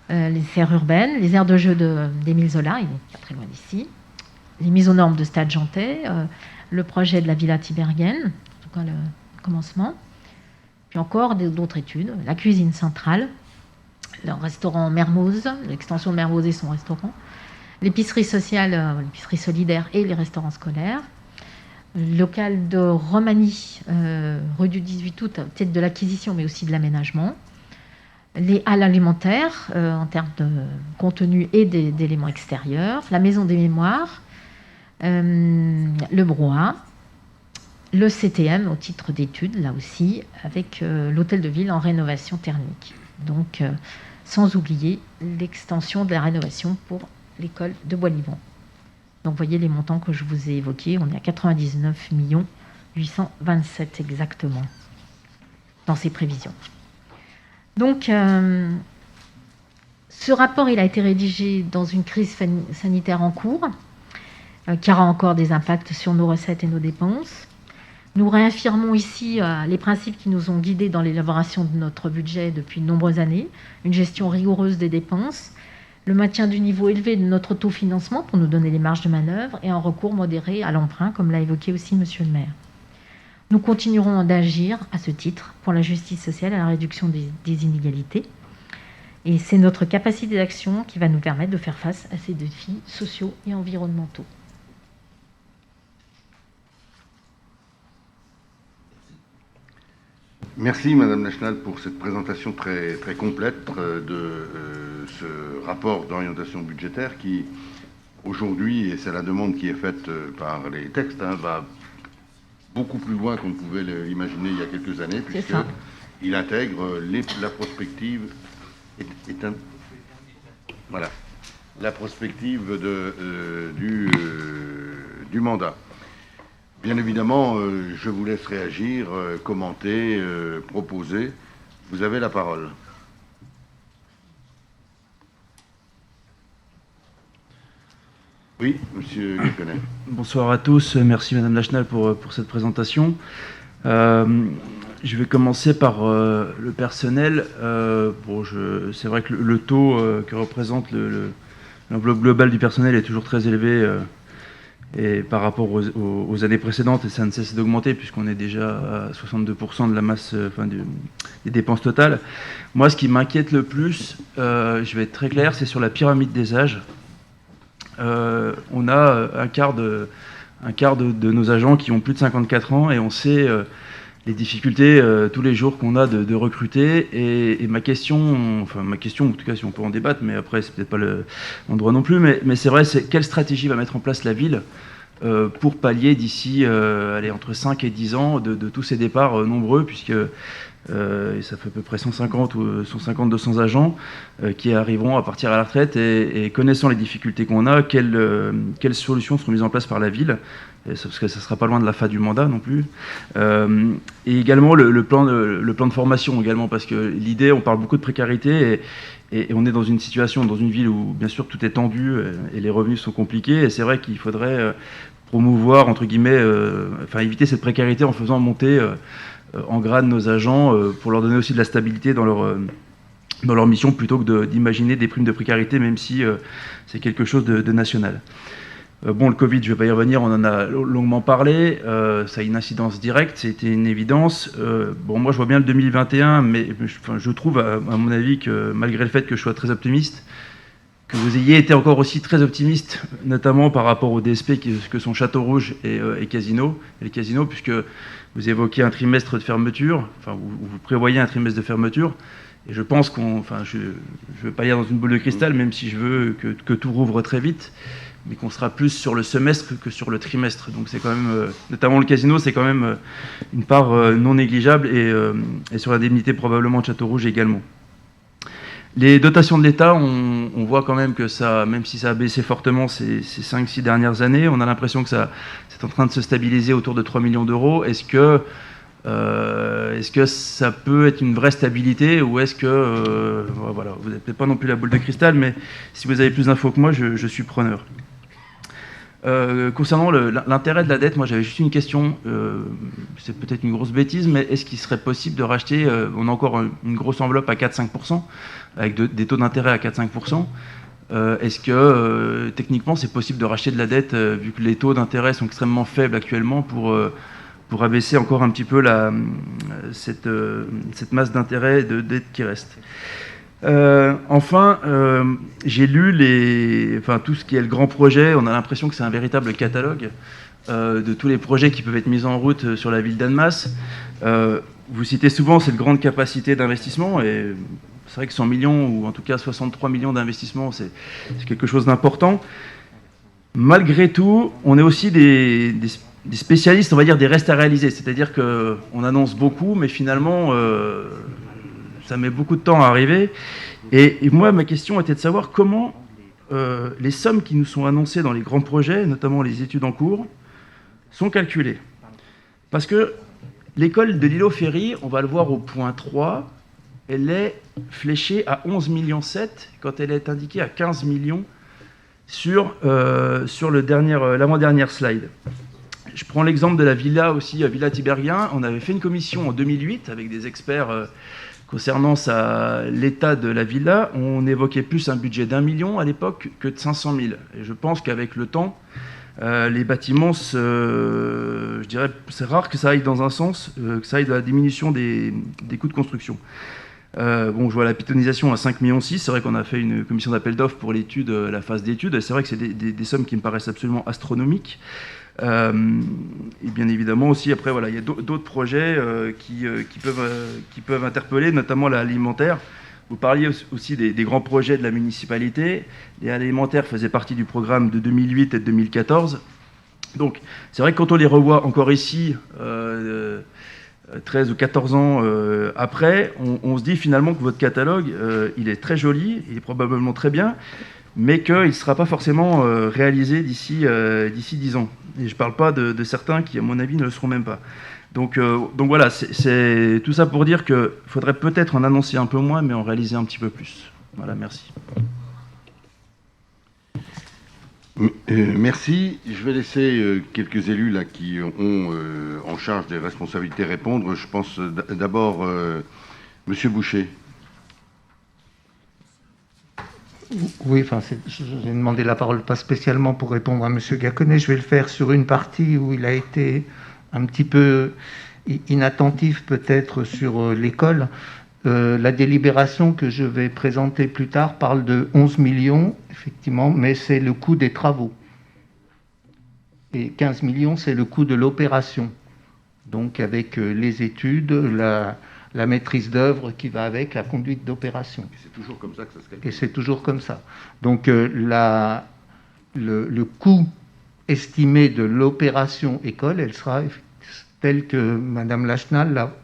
les serres urbaines, les aires de jeu d'Émile Zola, il n'est pas très loin d'ici, les mises aux normes de Stade Jantais, le projet de la Villa Tiberghien, en tout cas le commencement, puis encore d'autres études, la cuisine centrale, le restaurant Mermoz, l'extension de Mermoz et son restaurant, l'épicerie sociale, l'épicerie solidaire et les restaurants scolaires, le local de Romani, rue du 18 août, peut-être de l'acquisition mais aussi de l'aménagement, les halles alimentaires en termes de contenu et d'éléments extérieurs, la maison des mémoires, le brouhaha, le CTM au titre d'études, là aussi, avec l'hôtel de ville en rénovation thermique. Donc, sans oublier l'extension de la rénovation pour l'école de Bois-Livron. Donc, vous voyez les montants que je vous ai évoqués, on est à 99 827 exactement dans ces prévisions. Donc, ce rapport, il a été rédigé dans une crise sanitaire en cours, qui aura encore des impacts sur nos recettes et nos dépenses. Nous réaffirmons ici les principes qui nous ont guidés dans l'élaboration de notre budget depuis de nombreuses années, une gestion rigoureuse des dépenses, le maintien du niveau élevé de notre autofinancement pour nous donner les marges de manœuvre et un recours modéré à l'emprunt, comme l'a évoqué aussi Monsieur le maire. Nous continuerons d'agir à ce titre pour la justice sociale et la réduction des inégalités. Et c'est notre capacité d'action qui va nous permettre de faire face à ces défis sociaux et environnementaux. Merci Madame Lachenal pour cette présentation très, très complète de ce rapport d'orientation budgétaire qui, aujourd'hui, et c'est la demande qui est faite par les textes, va beaucoup plus loin qu'on ne pouvait l'imaginer il y a quelques années, puisqu'il intègre la prospective, la prospective du mandat. Bien évidemment, je vous laisse réagir, commenter, proposer. Vous avez la parole. Oui, Monsieur Guéconnet. Bonsoir à tous. Merci Madame Lachenal pour cette présentation. Je vais commencer par le personnel. C'est vrai que le taux que représente l'enveloppe globale du personnel est toujours très élevé et par rapport aux années précédentes, et ça ne cesse d'augmenter puisqu'on est déjà à 62% de la masse, des dépenses totales. Moi, ce qui m'inquiète le plus, je vais être très clair, c'est sur la pyramide des âges. On a un quart de nos agents qui ont plus de 54 ans et on sait les difficultés tous les jours qu'on a de recruter. Et ma question, en tout cas si on peut en débattre, mais après c'est peut-être pas l'endroit non plus, mais c'est vrai, c'est quelle stratégie va mettre en place la ville pour pallier d'ici entre 5 et 10 ans de tous ces départs nombreux, puisque ça fait à peu près 150-200 agents qui arriveront à partir à la retraite, et connaissant les difficultés qu'on a, quelles solutions seront mises en place par la ville, parce que ça ne sera pas loin de la fin du mandat non plus, et également le plan de formation également, parce que l'idée, on parle beaucoup de précarité, et on est dans une situation, dans une ville où bien sûr tout est tendu et les revenus sont compliqués, et c'est vrai qu'il faudrait promouvoir, entre guillemets, éviter cette précarité en faisant monter en grade nos agents pour leur donner aussi de la stabilité dans leur mission, plutôt que d'imaginer des primes de précarité, même si c'est quelque chose de national. Bon, le Covid, je ne vais pas y revenir, on en a longuement parlé. Ça a une incidence directe, c'était une évidence. Bon, moi, je vois bien le 2021, mais je trouve, à mon avis, que malgré le fait que je sois très optimiste, que vous ayez été encore aussi très optimiste, notamment par rapport au DSP que sont Château Rouge et les casinos, puisque vous évoquez un trimestre de fermeture, enfin, vous prévoyez un trimestre de fermeture. Et je pense je ne veux pas lire dans une boule de cristal, même si je veux que tout rouvre très vite, mais qu'on sera plus sur le semestre que sur le trimestre. Donc c'est quand même, notamment le casino, c'est quand même une part non négligeable, et sur l'indemnité probablement de Château Rouge également. Les dotations de l'État, on voit quand même que ça, même si ça a baissé fortement ces 5-6 dernières années, on a l'impression que c'est en train de se stabiliser autour de 3 millions d'euros. Est-ce que ça peut être une vraie stabilité, ou est-ce que, voilà, vous n'avez peut-être pas non plus la boule de cristal, mais si vous avez plus d'infos que moi, je suis preneur. Concernant l'intérêt de la dette, moi j'avais juste une question, c'est peut-être une grosse bêtise, mais est-ce qu'il serait possible de racheter, on a encore une grosse enveloppe à 4-5%, avec des taux d'intérêt à 4-5%, est-ce que techniquement c'est possible de racheter de la dette, vu que les taux d'intérêt sont extrêmement faibles actuellement, pour abaisser encore un petit peu cette masse d'intérêt et de dette qui reste. Enfin, j'ai lu tout ce qui est le grand projet. On a l'impression que c'est un véritable catalogue de tous les projets qui peuvent être mis en route sur la ville d'Annemasse. Vous citez souvent cette grande capacité d'investissement, et c'est vrai que 100 millions, ou en tout cas 63 millions d'investissements, c'est quelque chose d'important. Malgré tout, on est aussi des spécialistes, on va dire, des restes à réaliser. C'est-à-dire qu'on annonce beaucoup, mais finalement, ça met beaucoup de temps à arriver. Et moi, ma question était de savoir comment les sommes qui nous sont annoncées dans les grands projets, notamment les études en cours, sont calculées. Parce que l'école de l'îlot Ferry, on va le voir au point 3, elle est fléchée à 11,7 millions quand elle est indiquée à 15 millions sur l'avant-dernière slide. Je prends l'exemple de la villa aussi, Villa Tiberghien. On avait fait une commission en 2008 avec des experts concernant l'état de la villa. On évoquait plus un budget d'1 million à l'époque que de 500 000. Et je pense qu'avec le temps, les bâtiments, je dirais, c'est rare que ça aille dans un sens, que ça aille dans la diminution des coûts de construction. Je vois la pitonnisation à 5,6 millions. C'est vrai qu'on a fait une commission d'appel d'offres pour l'étude, la phase d'étude. Et c'est vrai que c'est des sommes qui me paraissent absolument astronomiques. Et bien évidemment aussi, après, voilà, il y a d'autres projets qui peuvent interpeller, notamment l'alimentaire. Vous parliez aussi des grands projets de la municipalité. L'alimentaire faisait partie du programme de 2008 et de 2014. Donc, c'est vrai que quand on les revoit encore ici, 13 ou 14 ans après, on se dit finalement que votre catalogue, il est très joli, il est probablement très bien, mais qu'il ne sera pas forcément réalisé d'ici 10 ans. Et je ne parle pas de certains qui, à mon avis, ne le seront même pas. Donc voilà, c'est tout ça pour dire qu'il faudrait peut-être en annoncer un peu moins, mais en réaliser un petit peu plus. Voilà, merci. Merci. Je vais laisser quelques élus là, qui ont en charge des responsabilités répondre. Je pense d'abord Monsieur Boucher. Oui, j'ai demandé la parole pas spécialement pour répondre à Monsieur Gaconnet. Je vais le faire sur une partie où il a été un petit peu inattentif peut-être sur l'école. La délibération que je vais présenter plus tard parle de 11 millions, effectivement, mais c'est le coût des travaux. Et 15 millions, c'est le coût de l'opération. Donc avec les études, la maîtrise d'œuvre qui va avec, la conduite d'opération. Et c'est toujours comme ça que ça se calcule. Et c'est toujours comme ça. Donc le coût estimé de l'opération école, elle sera telle que Madame Lachenal l'a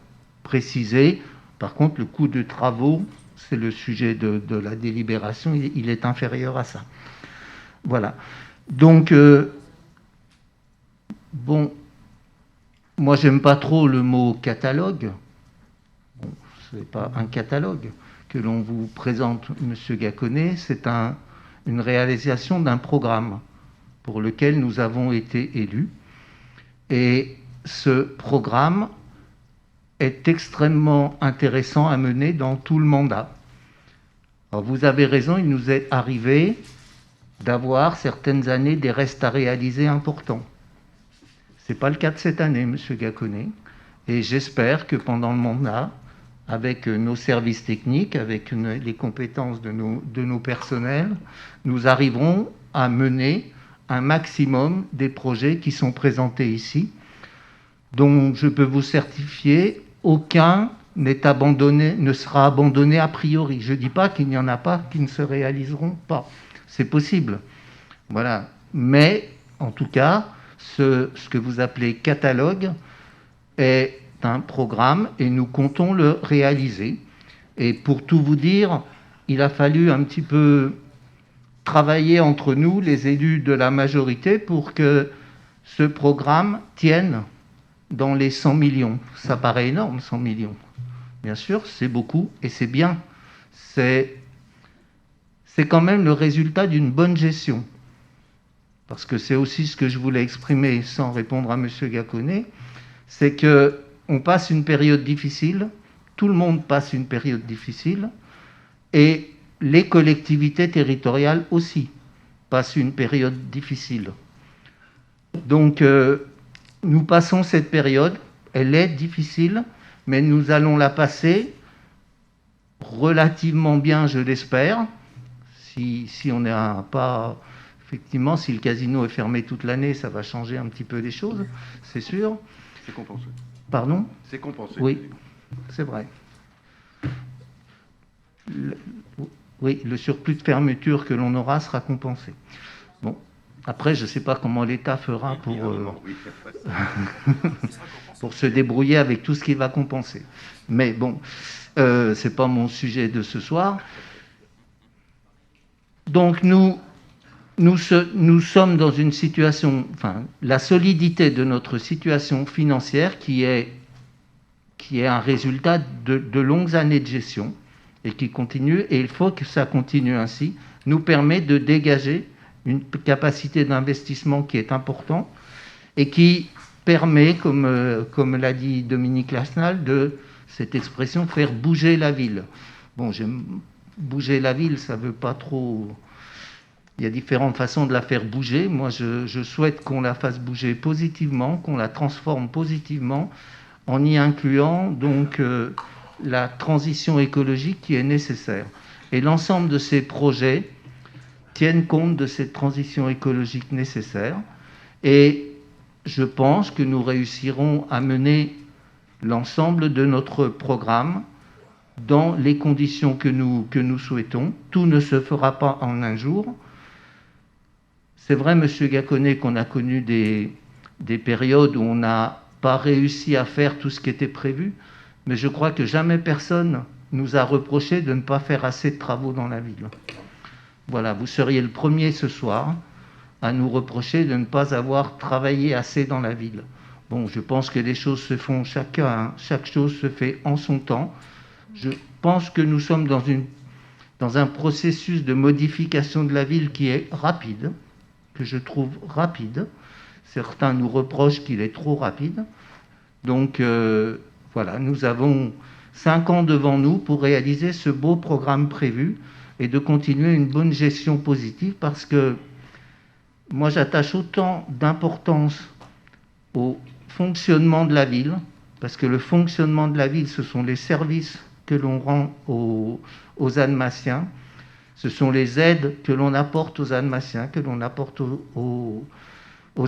précisé. Par contre, le coût de travaux, c'est le sujet de la délibération, il est inférieur à ça. Voilà. Donc, moi, j'aime pas trop le mot catalogue. Bon, ce n'est pas un catalogue que l'on vous présente, Monsieur Gaconnet, c'est une réalisation d'un programme pour lequel nous avons été élus. Et ce programme est extrêmement intéressant à mener dans tout le mandat. Alors vous avez raison, il nous est arrivé d'avoir certaines années des restes à réaliser importants. Ce n'est pas le cas de cette année, M. Gacquenez, et j'espère que pendant le mandat, avec nos services techniques, avec les compétences de nos personnels, nous arriverons à mener un maximum des projets qui sont présentés ici, dont je peux vous certifier, aucun ne sera abandonné a priori. Je ne dis pas qu'il n'y en a pas qui ne se réaliseront pas. C'est possible. Voilà. Mais, en tout cas, ce que vous appelez catalogue est un programme et nous comptons le réaliser. Et pour tout vous dire, il a fallu un petit peu travailler entre nous, les élus de la majorité, pour que ce programme tienne dans les 100 millions. Ça paraît énorme, 100 millions. Bien sûr, c'est beaucoup et c'est bien. C'est quand même le résultat d'une bonne gestion. Parce que c'est aussi ce que je voulais exprimer sans répondre à M. Gacquenez, c'est qu'on passe une période difficile, tout le monde passe une période difficile, et les collectivités territoriales aussi passent une période difficile. Donc, nous passons cette période, elle est difficile, mais nous allons la passer relativement bien, je l'espère, si on n'est pas... Effectivement, si le casino est fermé toute l'année, ça va changer un petit peu les choses, c'est sûr. C'est compensé. Pardon ? C'est compensé. Oui, c'est vrai. Le surplus de fermeture que l'on aura sera compensé. Bon, après, je ne sais pas comment l'État fera pour se débrouiller avec tout ce qu'il va compenser. Mais bon, ce n'est pas mon sujet de ce soir. Donc, nous sommes dans une situation, la solidité de notre situation financière qui est un résultat de longues années de gestion et qui continue, et il faut que ça continue ainsi, nous permet de dégager une capacité d'investissement qui est importante et qui permet, comme l'a dit Dominique Lasnal, de cette expression faire bouger la ville. Bon, bouger la ville, ça ne veut pas trop... Il y a différentes façons de la faire bouger. Moi, je souhaite qu'on la fasse bouger positivement, qu'on la transforme positivement, en y incluant donc la transition écologique qui est nécessaire. Et l'ensemble de ces projets tiennent compte de cette transition écologique nécessaire. Et je pense que nous réussirons à mener l'ensemble de notre programme dans les conditions que nous souhaitons. Tout ne se fera pas en un jour. C'est vrai, M. Gacquenez, qu'on a connu des périodes où on n'a pas réussi à faire tout ce qui était prévu, mais je crois que jamais personne nous a reproché de ne pas faire assez de travaux dans la ville. Voilà, vous seriez le premier ce soir à nous reprocher de ne pas avoir travaillé assez dans la ville. Bon, je pense que les choses se font chaque chose se fait en son temps. Je pense que nous sommes dans un processus de modification de la ville qui est rapide, que je trouve rapide. Certains nous reprochent qu'il est trop rapide. Donc voilà, nous avons 5 ans devant nous pour réaliser ce beau programme prévu et de continuer une bonne gestion positive, parce que moi j'attache autant d'importance au fonctionnement de la ville, parce que le fonctionnement de la ville, ce sont les services que l'on rend aux Annemassiens, ce sont les aides que l'on apporte aux Annemassiens, que l'on apporte aux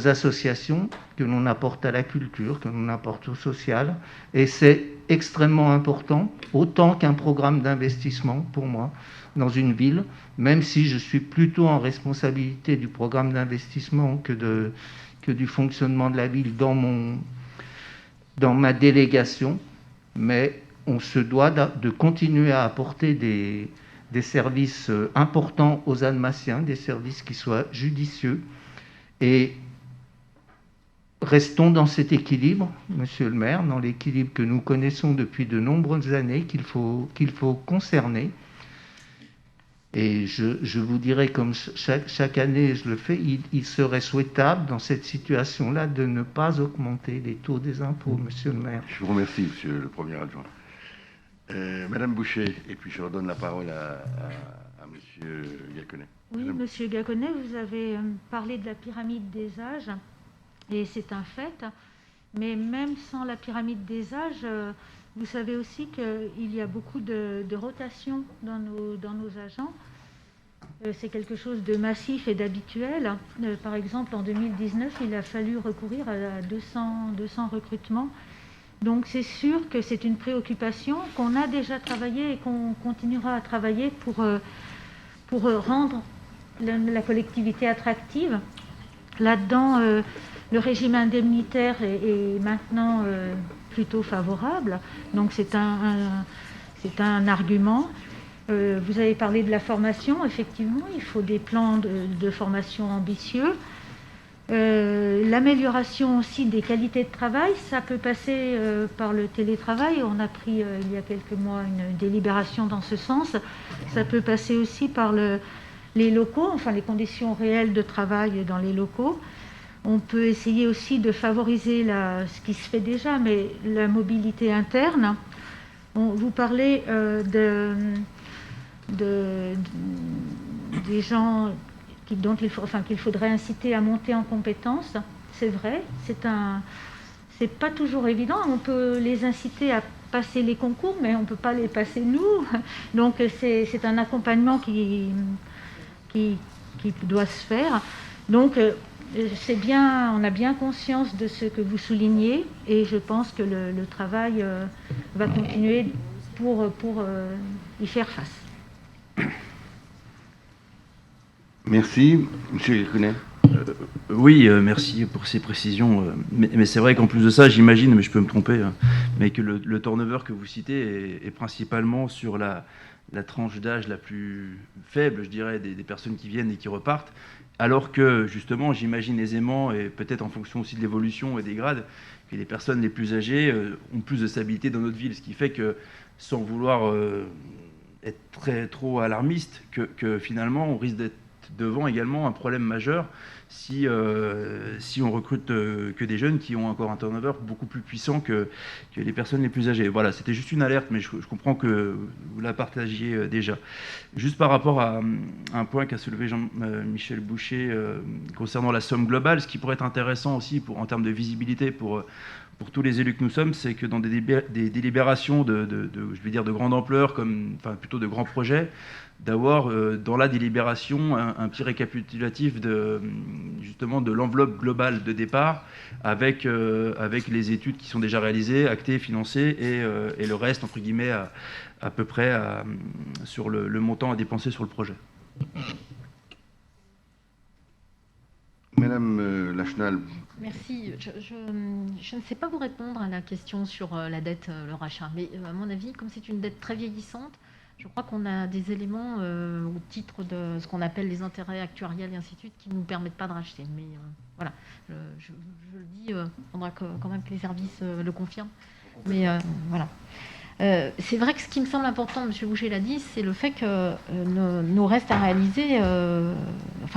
associations, que l'on apporte à la culture, que l'on apporte au social. Et c'est extrêmement important, autant qu'un programme d'investissement pour moi, dans une ville, même si je suis plutôt en responsabilité du programme d'investissement que du fonctionnement de la ville dans ma délégation. Mais on se doit de continuer à apporter des services importants aux Annemassiens, des services qui soient judicieux, et restons dans cet équilibre, monsieur le maire, dans l'équilibre que nous connaissons depuis de nombreuses années, qu'il faut concerner. Et je vous dirais, comme chaque année je le fais, il serait souhaitable dans cette situation-là de ne pas augmenter les taux des impôts, monsieur le maire. Je vous remercie, monsieur le premier adjoint. Madame Boucher, et puis je redonne la parole à M. Gaconnet. Oui, Monsieur Gaconnet, vous avez parlé de la pyramide des âges, et c'est un fait. Mais même sans la pyramide des âges, vous savez aussi qu'il y a beaucoup de rotation dans nos agents. C'est quelque chose de massif et d'habituel. Par exemple, en 2019, il a fallu recourir à 200 recrutements. Donc c'est sûr que c'est une préoccupation qu'on a déjà travaillé et qu'on continuera à travailler pour rendre la collectivité attractive. Là-dedans, le régime indemnitaire est maintenant plutôt favorable. Donc c'est un argument. Vous avez parlé de la formation. Effectivement, il faut des plans de formation ambitieux. L'amélioration aussi des qualités de travail, ça peut passer par le télétravail. On a pris il y a quelques mois une délibération dans ce sens. Ça peut passer aussi par les locaux, enfin les conditions réelles de travail dans les locaux. On peut essayer aussi de favoriser ce qui se fait déjà, mais la mobilité interne. Vous parlez des gens qu'il faudrait inciter à monter en compétences. C'est vrai, c'est pas toujours évident. On peut les inciter à passer les concours, mais on peut pas les passer nous. Donc c'est un accompagnement qui doit se faire. Donc c'est bien, on a bien conscience de ce que vous soulignez, et je pense que le travail va continuer pour y faire face. Merci. Monsieur Gaconnet. Oui, merci pour ces précisions. Mais c'est vrai qu'en plus de ça, j'imagine, mais je peux me tromper, mais que le turnover que vous citez est principalement sur la tranche d'âge la plus faible, je dirais, des personnes qui viennent et qui repartent, alors que, justement, j'imagine aisément, et peut-être en fonction aussi de l'évolution et des grades, que les personnes les plus âgées ont plus de stabilité dans notre ville, ce qui fait que, sans vouloir être trop alarmiste, que finalement, on risque d'être devant également un problème majeur si on recrute que des jeunes qui ont encore un turnover beaucoup plus puissant que les personnes les plus âgées. Voilà, c'était juste une alerte, mais je comprends que vous la partagiez déjà. Juste par rapport à un point qu'a soulevé Jean-Michel Boucher concernant la somme globale, ce qui pourrait être intéressant aussi en termes de visibilité pour tous les élus que nous sommes, c'est que dans des délibérations de grande ampleur, plutôt de grands projets, d'avoir dans la délibération un petit récapitulatif justement de l'enveloppe globale de départ avec les études qui sont déjà réalisées, actées, financées, et le reste, entre guillemets, à peu près sur le montant à dépenser sur le projet. Madame Lachenal. Merci. Je ne sais pas vous répondre à la question sur la dette, le rachat, mais à mon avis, comme c'est une dette très vieillissante, je crois qu'on a des éléments au titre de ce qu'on appelle les intérêts actuariels et ainsi de suite qui ne nous permettent pas de racheter. Mais voilà, je le dis, il faudra quand même que les services le confirment. Mais voilà. C'est vrai que ce qui me semble important, M. Boucher l'a dit, c'est le fait que nos restes à réaliser,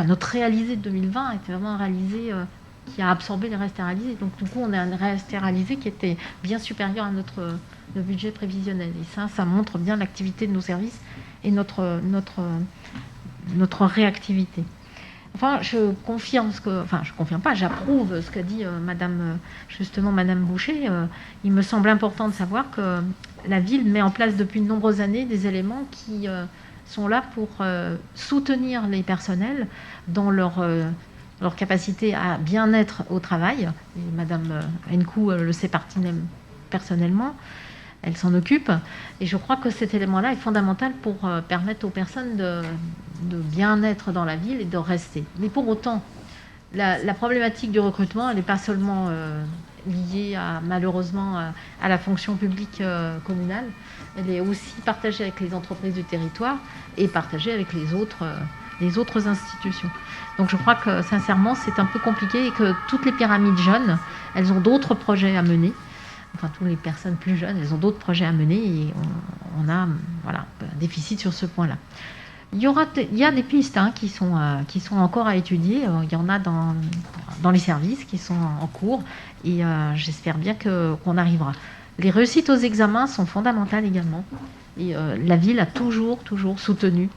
notre réalisé de 2020 était vraiment un réalisé qui a absorbé les restes à réaliser. Donc du coup, on a un reste à réaliser qui était bien supérieur à notre budget prévisionnel. Et ça montre bien l'activité de nos services et notre réactivité. Enfin, je confirme je confirme pas, j'approuve ce qu'a dit Madame Boucher. Il me semble important de savoir que la ville met en place depuis de nombreuses années des éléments qui sont là pour soutenir les personnels dans leur capacité à bien être au travail. Et Madame Henkou le sait personnellement. Elle s'en occupe. Et je crois que cet élément-là est fondamental pour permettre aux personnes de bien être dans la ville et de rester. Mais pour autant, la problématique du recrutement, elle n'est pas seulement liée malheureusement à la fonction publique communale. Elle est aussi partagée avec les entreprises du territoire et partagée avec les autres institutions. Donc je crois que sincèrement, c'est un peu compliqué et que toutes les pyramides jeunes, elles ont d'autres projets à mener. Enfin, toutes les personnes plus jeunes, elles ont d'autres projets à mener et on a un déficit sur ce point-là. Il y a des pistes qui sont encore à étudier. Il y en a dans les services qui sont en cours et j'espère bien qu'on arrivera. Les réussites aux examens sont fondamentales également. Et la ville a toujours soutenu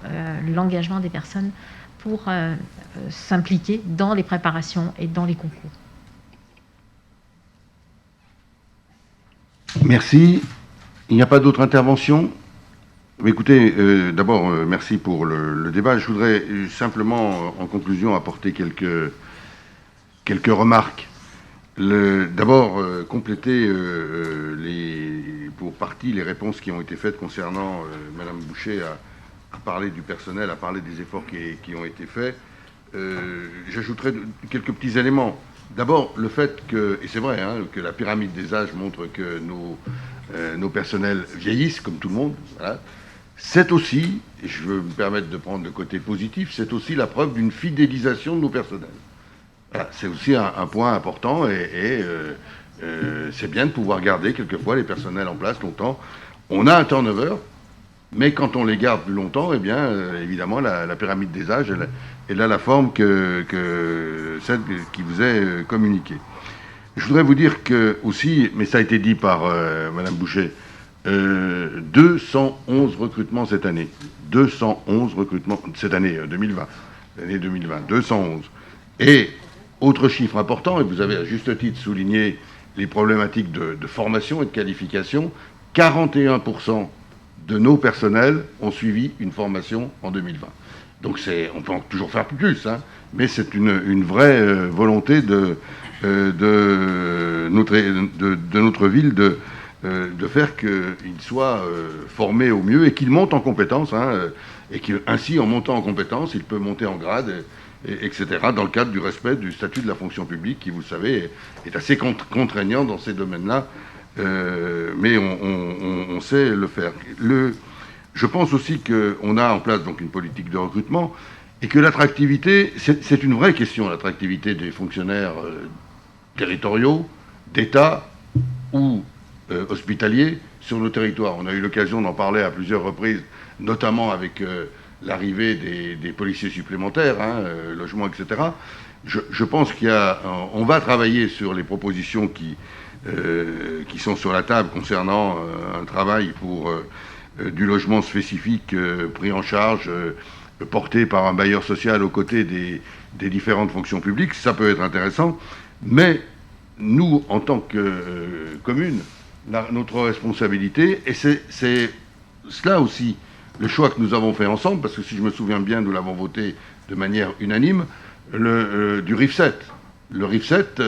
l'engagement des personnes pour s'impliquer dans les préparations et dans les concours. Merci. Il n'y a pas d'autres interventions ? Écoutez, d'abord, merci pour le débat. Je voudrais simplement, en conclusion, apporter quelques remarques. D'abord, compléter pour partie les réponses qui ont été faites concernant Madame Boucher à parler du personnel, à parler des efforts qui ont été faits. J'ajouterai quelques petits éléments. D'abord, le fait que, et c'est vrai, que la pyramide des âges montre que nos personnels vieillissent, comme tout le monde, voilà. C'est aussi, et je veux me permettre de prendre le côté positif, c'est aussi la preuve d'une fidélisation de nos personnels. Voilà, c'est aussi un point important et c'est bien de pouvoir garder quelquefois les personnels en place longtemps. On a un turnover, mais quand on les garde plus longtemps, eh bien, évidemment, la pyramide des âges, elle a la forme que celle qui vous est communiquée. Je voudrais vous dire que aussi, mais ça a été dit par Madame Boucher, 211 recrutements cette année. 211 recrutements cette année 2020. L'année 2020, 211. Et autre chiffre important, et vous avez à juste titre souligné les problématiques de formation et de qualification, 41% de nos personnels ont suivi une formation en 2020. Donc on peut toujours faire plus, mais c'est une vraie volonté de notre ville de faire qu'ils soient formés au mieux et qu'ils montent en compétences, et qu'ainsi, en montant en compétences, ils peuvent monter en grade, etc., dans le cadre du respect du statut de la fonction publique, qui, vous le savez, est assez contraignant dans ces domaines-là, mais on sait le faire. Je pense aussi qu'on a en place donc une politique de recrutement, et que l'attractivité, c'est une vraie question, l'attractivité des fonctionnaires territoriaux, d'État ou hospitaliers sur nos territoires. On a eu l'occasion d'en parler à plusieurs reprises, notamment avec l'arrivée des policiers supplémentaires, logements, etc. Je pense on va travailler sur les propositions qui sont sur la table concernant un travail pour du logement spécifique pris en charge, porté par un bailleur social aux côtés des différentes fonctions publiques. Ça peut être intéressant, mais nous, en tant que commune, notre responsabilité, et c'est cela aussi le choix que nous avons fait ensemble, parce que si je me souviens bien, nous l'avons voté de manière unanime, du RIF7. Le RIF7,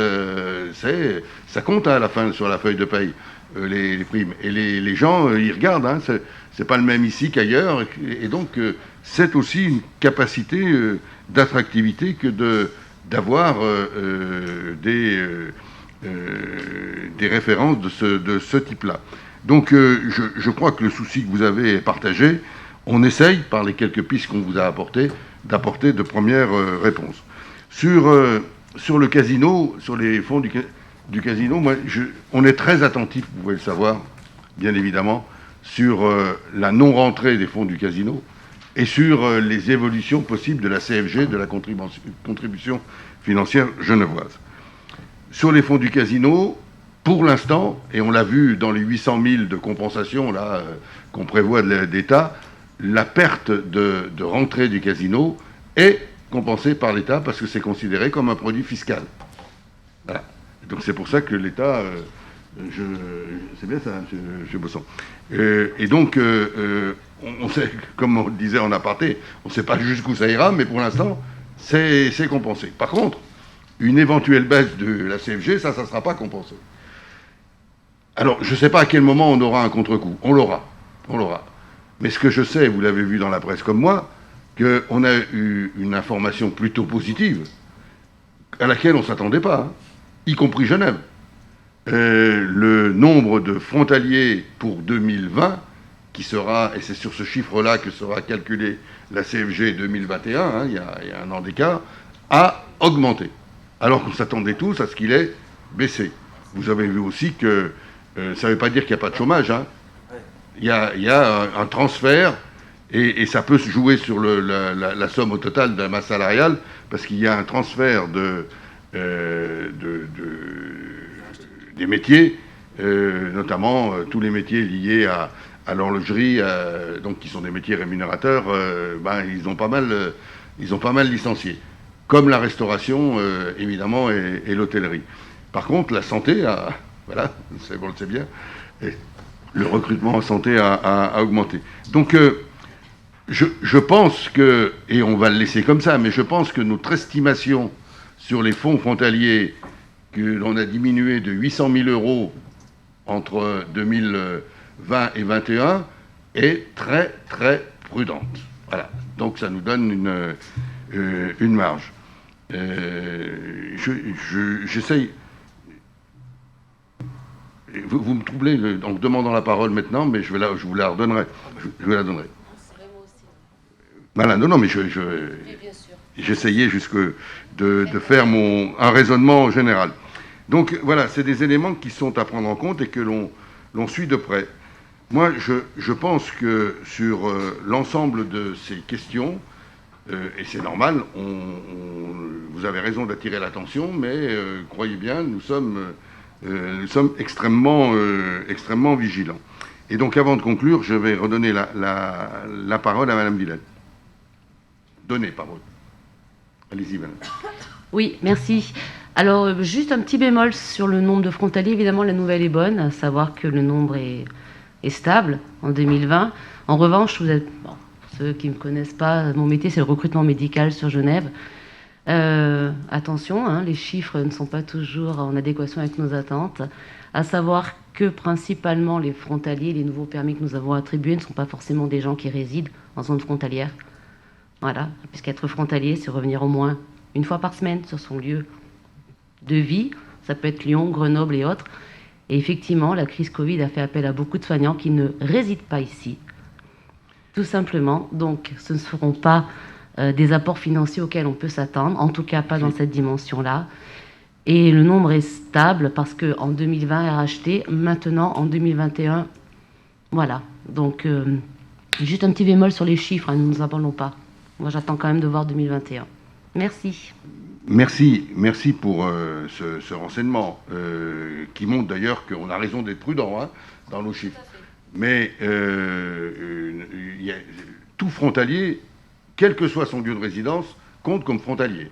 ça compte à la fin sur la feuille de paye, les primes. Et les gens, ils regardent, c'est pas le même ici qu'ailleurs, et donc c'est aussi une capacité d'attractivité que d'avoir des références de ce type-là. Donc je crois que le souci que vous avez est partagé. On essaye, par les quelques pistes qu'on vous a apportées, d'apporter de premières réponses. Sur le casino, sur les fonds du casino, on est très attentif, vous pouvez le savoir, bien évidemment, sur la non-rentrée des fonds du casino et sur les évolutions possibles de la CFG, de la contribution financière genevoise. Sur les fonds du casino, pour l'instant, et on l'a vu dans les 800 000 de compensation là qu'on prévoit de l'État, la perte de rentrée du casino est compensée par l'État parce que c'est considéré comme un produit fiscal. Voilà. Donc c'est pour ça que l'État... c'est bien ça, M. Bosson. Et donc, on sait, comme on le disait en aparté, on ne sait pas jusqu'où ça ira, mais pour l'instant, c'est compensé. Par contre, une éventuelle baisse de la CFG, ça ne sera pas compensé. Alors, je ne sais pas à quel moment on aura un contre-coup. On l'aura. Mais ce que je sais, vous l'avez vu dans la presse comme moi, qu'on a eu une information plutôt positive, à laquelle on ne s'attendait pas, y compris Genève. Le nombre de frontaliers pour 2020, qui sera, et c'est sur ce chiffre-là que sera calculée la CFG 2021, il y a un an d'écart, a augmenté. Alors qu'on s'attendait tous à ce qu'il ait baissé. Vous avez vu aussi que ça ne veut pas dire qu'il n'y a pas de chômage. Il y a un transfert, et ça peut se jouer sur la somme au total de la masse salariale, parce qu'il y a un transfert des métiers notamment tous les métiers liés à l'horlogerie, donc qui sont des métiers rémunérateurs, ils ont pas mal licencié, comme la restauration évidemment et l'hôtellerie. Par contre, la santé voilà, on le sait bien, et le recrutement en santé a augmenté. Donc je pense que, et on va le laisser comme ça, mais je pense que notre estimation sur les fonds frontaliers que l'on a diminué de 800 000 € entre 2020 et 2021 est très très prudente. Voilà. Donc ça nous donne une marge. J'essaye. Vous me troublez en me demandant la parole maintenant, mais je vous la redonnerai. Je vous la donnerai. Voilà, non, mais j'essayais de faire un raisonnement général. Donc voilà, c'est des éléments qui sont à prendre en compte et que l'on suit de près. Moi, je pense que sur l'ensemble de ces questions, et c'est normal, vous avez raison d'attirer l'attention, mais croyez bien, nous sommes extrêmement vigilants. Et donc avant de conclure, je vais redonner la parole à Madame Villette. Donnez parole. Allez-y, madame. Oui, merci. Alors, juste un petit bémol sur le nombre de frontaliers. Évidemment, la nouvelle est bonne, à savoir que le nombre est stable en 2020. En revanche, pour ceux qui ne me connaissent pas, mon métier, c'est le recrutement médical sur Genève. Attention, les chiffres ne sont pas toujours en adéquation avec nos attentes. À savoir que, principalement, les frontaliers, les nouveaux permis que nous avons attribués ne sont pas forcément des gens qui résident en zone frontalière. Voilà, puisqu'être frontalier, c'est revenir au moins une fois par semaine sur son lieu de vie. Ça peut être Lyon, Grenoble et autres. Et effectivement, la crise Covid a fait appel à beaucoup de soignants qui ne résident pas ici, tout simplement. Donc, ce ne seront pas des apports financiers auxquels on peut s'attendre, en tout cas pas dans cette dimension-là. Et le nombre est stable parce qu'en 2020, elle a racheté. Maintenant, en 2021, voilà. Donc, juste un petit bémol sur les chiffres, ne nous abandonnons pas. Moi, j'attends quand même de voir 2021. Merci. Merci pour ce renseignement, qui montre d'ailleurs qu'on a raison d'être prudent dans nos chiffres. Mais tout frontalier, quel que soit son lieu de résidence, compte comme frontalier.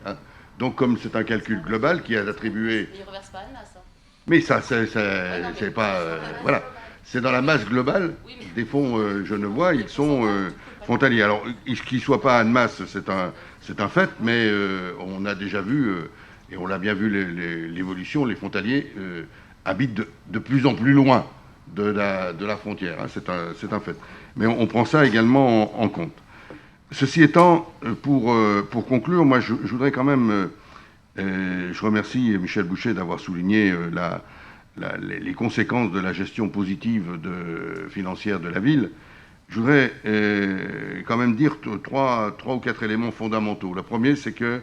Donc, comme c'est un calcul global qui a attribué... Mais il ne reverse pas à masse. Mais ça, c'est pas... voilà. C'est dans la masse globale des fonds genevois, ils sont frontaliers. Alors, qu'ils ne soient pas en masse, c'est un fait, mais on a déjà vu, et on l'a bien vu l'évolution, les frontaliers habitent de plus en plus loin de la frontière, c'est un fait. Mais on prend ça également en compte. Ceci étant, pour conclure, moi je voudrais quand même, je remercie Michel Boucher d'avoir souligné les conséquences de la gestion positive financière de la ville. Je voudrais quand même dire trois ou quatre éléments fondamentaux. Le premier, c'est que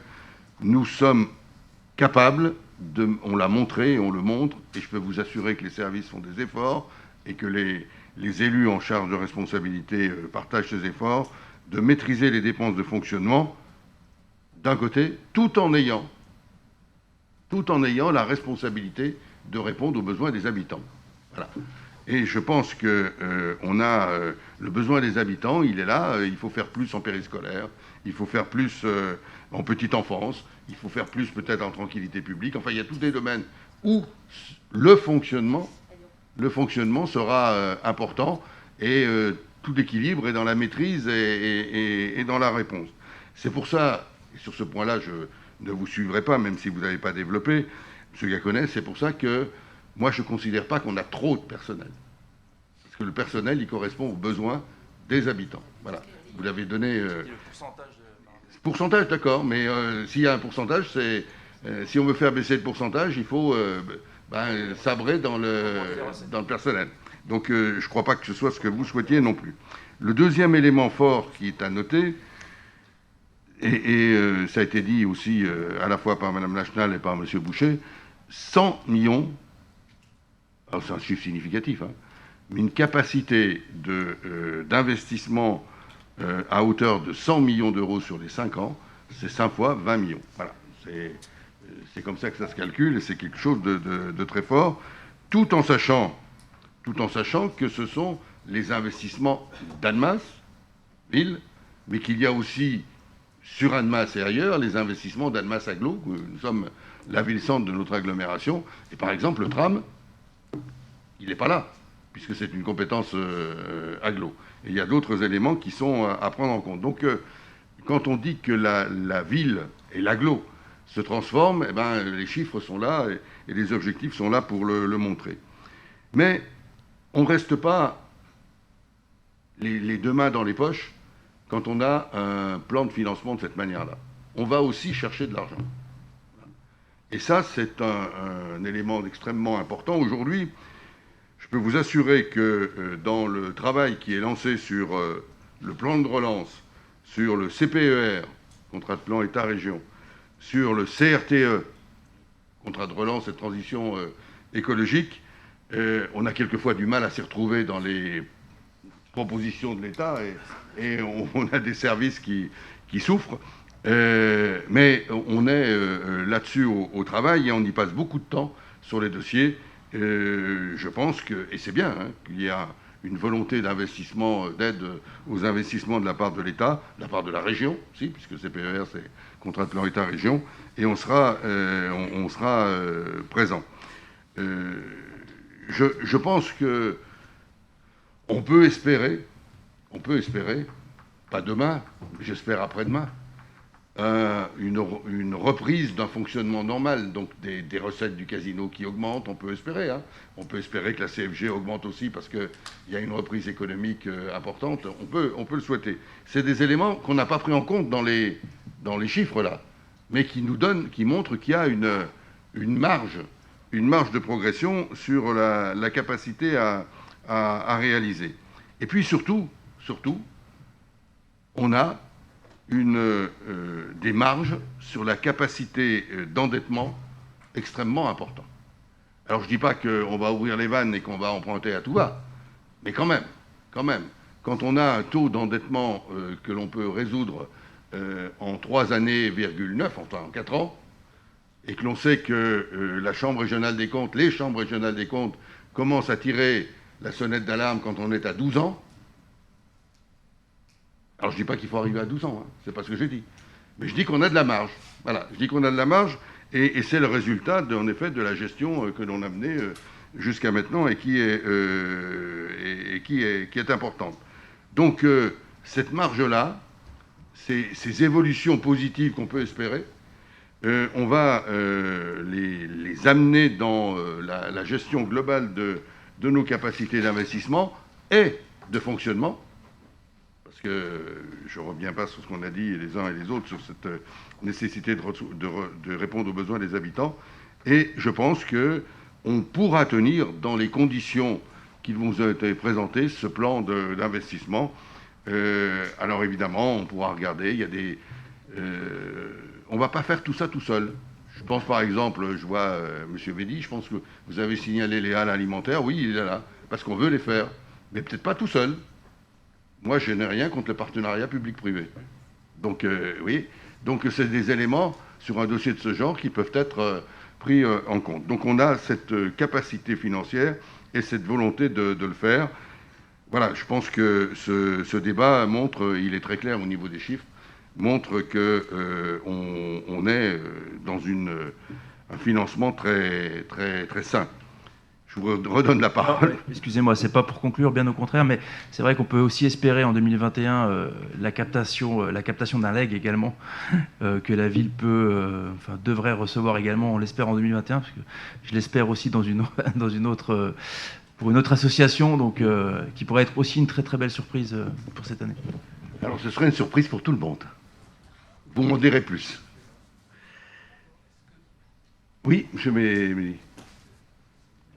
nous sommes capables, on l'a montré, on le montre, et je peux vous assurer que les services font des efforts et que les élus en charge de responsabilité partagent ces efforts, de maîtriser les dépenses de fonctionnement, d'un côté, tout en ayant la responsabilité de répondre aux besoins des habitants. Voilà. Et je pense qu'on a le besoin des habitants, il est là, il faut faire plus en périscolaire, il faut faire plus en petite enfance, il faut faire plus peut-être en tranquillité publique. Enfin, il y a tous des domaines où le fonctionnement sera important et tout l'équilibre est dans la maîtrise et dans la réponse. C'est pour ça, et sur ce point-là, je ne vous suivrai pas, même si vous n'avez pas développé, M. Gaconnet, c'est pour ça que moi, je ne considère pas qu'on a trop de personnel. Parce que le personnel, il correspond aux besoins des habitants. Voilà. Vous l'avez donné... le pourcentage, d'accord, mais s'il y a un pourcentage, c'est... si on veut faire baisser le pourcentage, il faut sabrer dans le personnel. Donc, je ne crois pas que ce soit ce que vous souhaitiez non plus. Le deuxième élément fort qui est à noter, et ça a été dit aussi à la fois par Mme Lachenal et par M. Boucher, 100 millions, alors c'est un chiffre significatif, mais une capacité d'investissement à hauteur de 100 millions d'euros sur les 5 ans, c'est 5 fois 20 millions. Voilà, c'est comme ça que ça se calcule et c'est quelque chose de très fort. tout en sachant que ce sont les investissements d'Annemasse, ville, mais qu'il y a aussi sur Annemasse et ailleurs les investissements d'Annemasse Agglo. Nous sommes la ville-centre de notre agglomération. Et par exemple, le tram, il n'est pas là, puisque c'est une compétence Agglo. Et il y a d'autres éléments qui sont à prendre en compte. Donc, quand on dit que la ville et l'agglo se transforment, eh ben, les chiffres sont là et les objectifs sont là pour le montrer. Mais on ne reste pas les deux mains dans les poches quand on a un plan de financement de cette manière-là. On va aussi chercher de l'argent. Et ça, c'est un élément extrêmement important. Aujourd'hui, je peux vous assurer que dans le travail qui est lancé sur le plan de relance, sur le CPER, contrat de plan État-région, sur le CRTE, contrat de relance et de transition écologique, on a quelquefois du mal à s'y retrouver dans les propositions de l'État et on a des services qui souffrent. Mais on est là-dessus au travail et on y passe beaucoup de temps sur les dossiers. Je pense que, et c'est bien, hein, qu'il y a une volonté d'investissement, d'aide aux investissements de la part de l'État, de la part de la région aussi, puisque CPER c'est contrat de plan État-région, et on sera présent. Je pense que on peut espérer, pas demain, j'espère après-demain, une reprise d'un fonctionnement normal, donc des recettes du casino qui augmentent, on peut espérer. Hein. On peut espérer que la CFG augmente aussi parce qu'il y a une reprise économique importante. On peut le souhaiter. C'est des éléments qu'on n'a pas pris en compte dans les chiffres là, mais qui montrent qu'il y a une marge de progression sur la capacité à réaliser. Et puis surtout, on a des marges sur la capacité d'endettement extrêmement importante. Alors je ne dis pas qu'on va ouvrir les vannes et qu'on va emprunter à tout va, mais quand même, quand on a un taux d'endettement que l'on peut résoudre en 3 années, 9, enfin en 4 ans, et que l'on sait que la Chambre régionale des comptes, les chambres régionales des comptes commencent à tirer la sonnette d'alarme quand on est à 12 ans, alors je ne dis pas qu'il faut arriver à 12 ans, hein, c'est pas ce que j'ai dit. Mais je dis qu'on a de la marge. Voilà, je dis qu'on a de la marge et c'est le résultat, en effet, de la gestion que l'on a menée jusqu'à maintenant et qui est importante. Donc cette marge-là, ces évolutions positives qu'on peut espérer, on va les amener dans la gestion globale de nos capacités d'investissement et de fonctionnement. Parce que je ne reviens pas sur ce qu'on a dit les uns et les autres sur cette nécessité de répondre aux besoins des habitants. Et je pense qu'on pourra tenir dans les conditions qui vous ont été présentées ce plan d'investissement. Alors évidemment, on pourra regarder, il y a on ne va pas faire tout ça tout seul. Je pense par exemple, je vois M. Védy, je pense que vous avez signalé les halles alimentaires, oui, il est là, parce qu'on veut les faire, mais peut-être pas tout seul. Moi, je n'ai rien contre le partenariat public-privé. Donc, oui, donc c'est des éléments sur un dossier de ce genre qui peuvent être pris en compte. Donc, on a cette capacité financière et cette volonté de le faire. Voilà, je pense que ce débat montre, il est très clair au niveau des chiffres, montre qu'on est dans un financement très, très, très sain. Je vous redonne la parole. Excusez-moi, c'est pas pour conclure, bien au contraire, mais c'est vrai qu'on peut aussi espérer en 2021 la captation d'un legs également, que la ville devrait recevoir également, on l'espère en 2021, parce que je l'espère aussi pour une autre association, donc qui pourrait être aussi une très très belle surprise pour cette année. Alors ce serait une surprise pour tout le monde. Vous m'en direz plus. Oui, M. Mélie.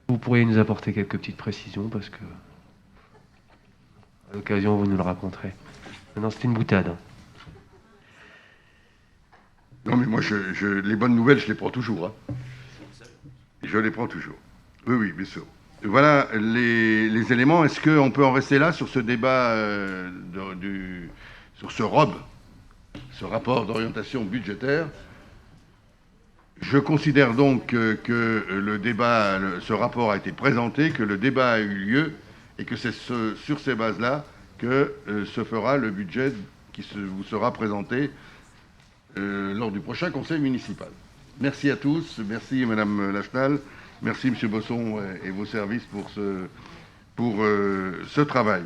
Vous pourriez nous apporter quelques petites précisions parce que, à l'occasion, vous nous le raconterez. Non, c'est une boutade. Non, mais moi, les bonnes nouvelles, je les prends toujours. Hein. Je les prends toujours. Oui, bien sûr. Voilà les éléments. Est-ce qu'on peut en rester là sur ce débat, sur ce ROB, ce rapport d'orientation budgétaire? Je considère donc que le débat, ce rapport a été présenté, que le débat a eu lieu et que c'est sur ces bases-là que se fera le budget qui vous sera présenté lors du prochain conseil municipal. Merci à tous, merci Madame Lachenal, merci Monsieur Bosson et vos services pour ce travail.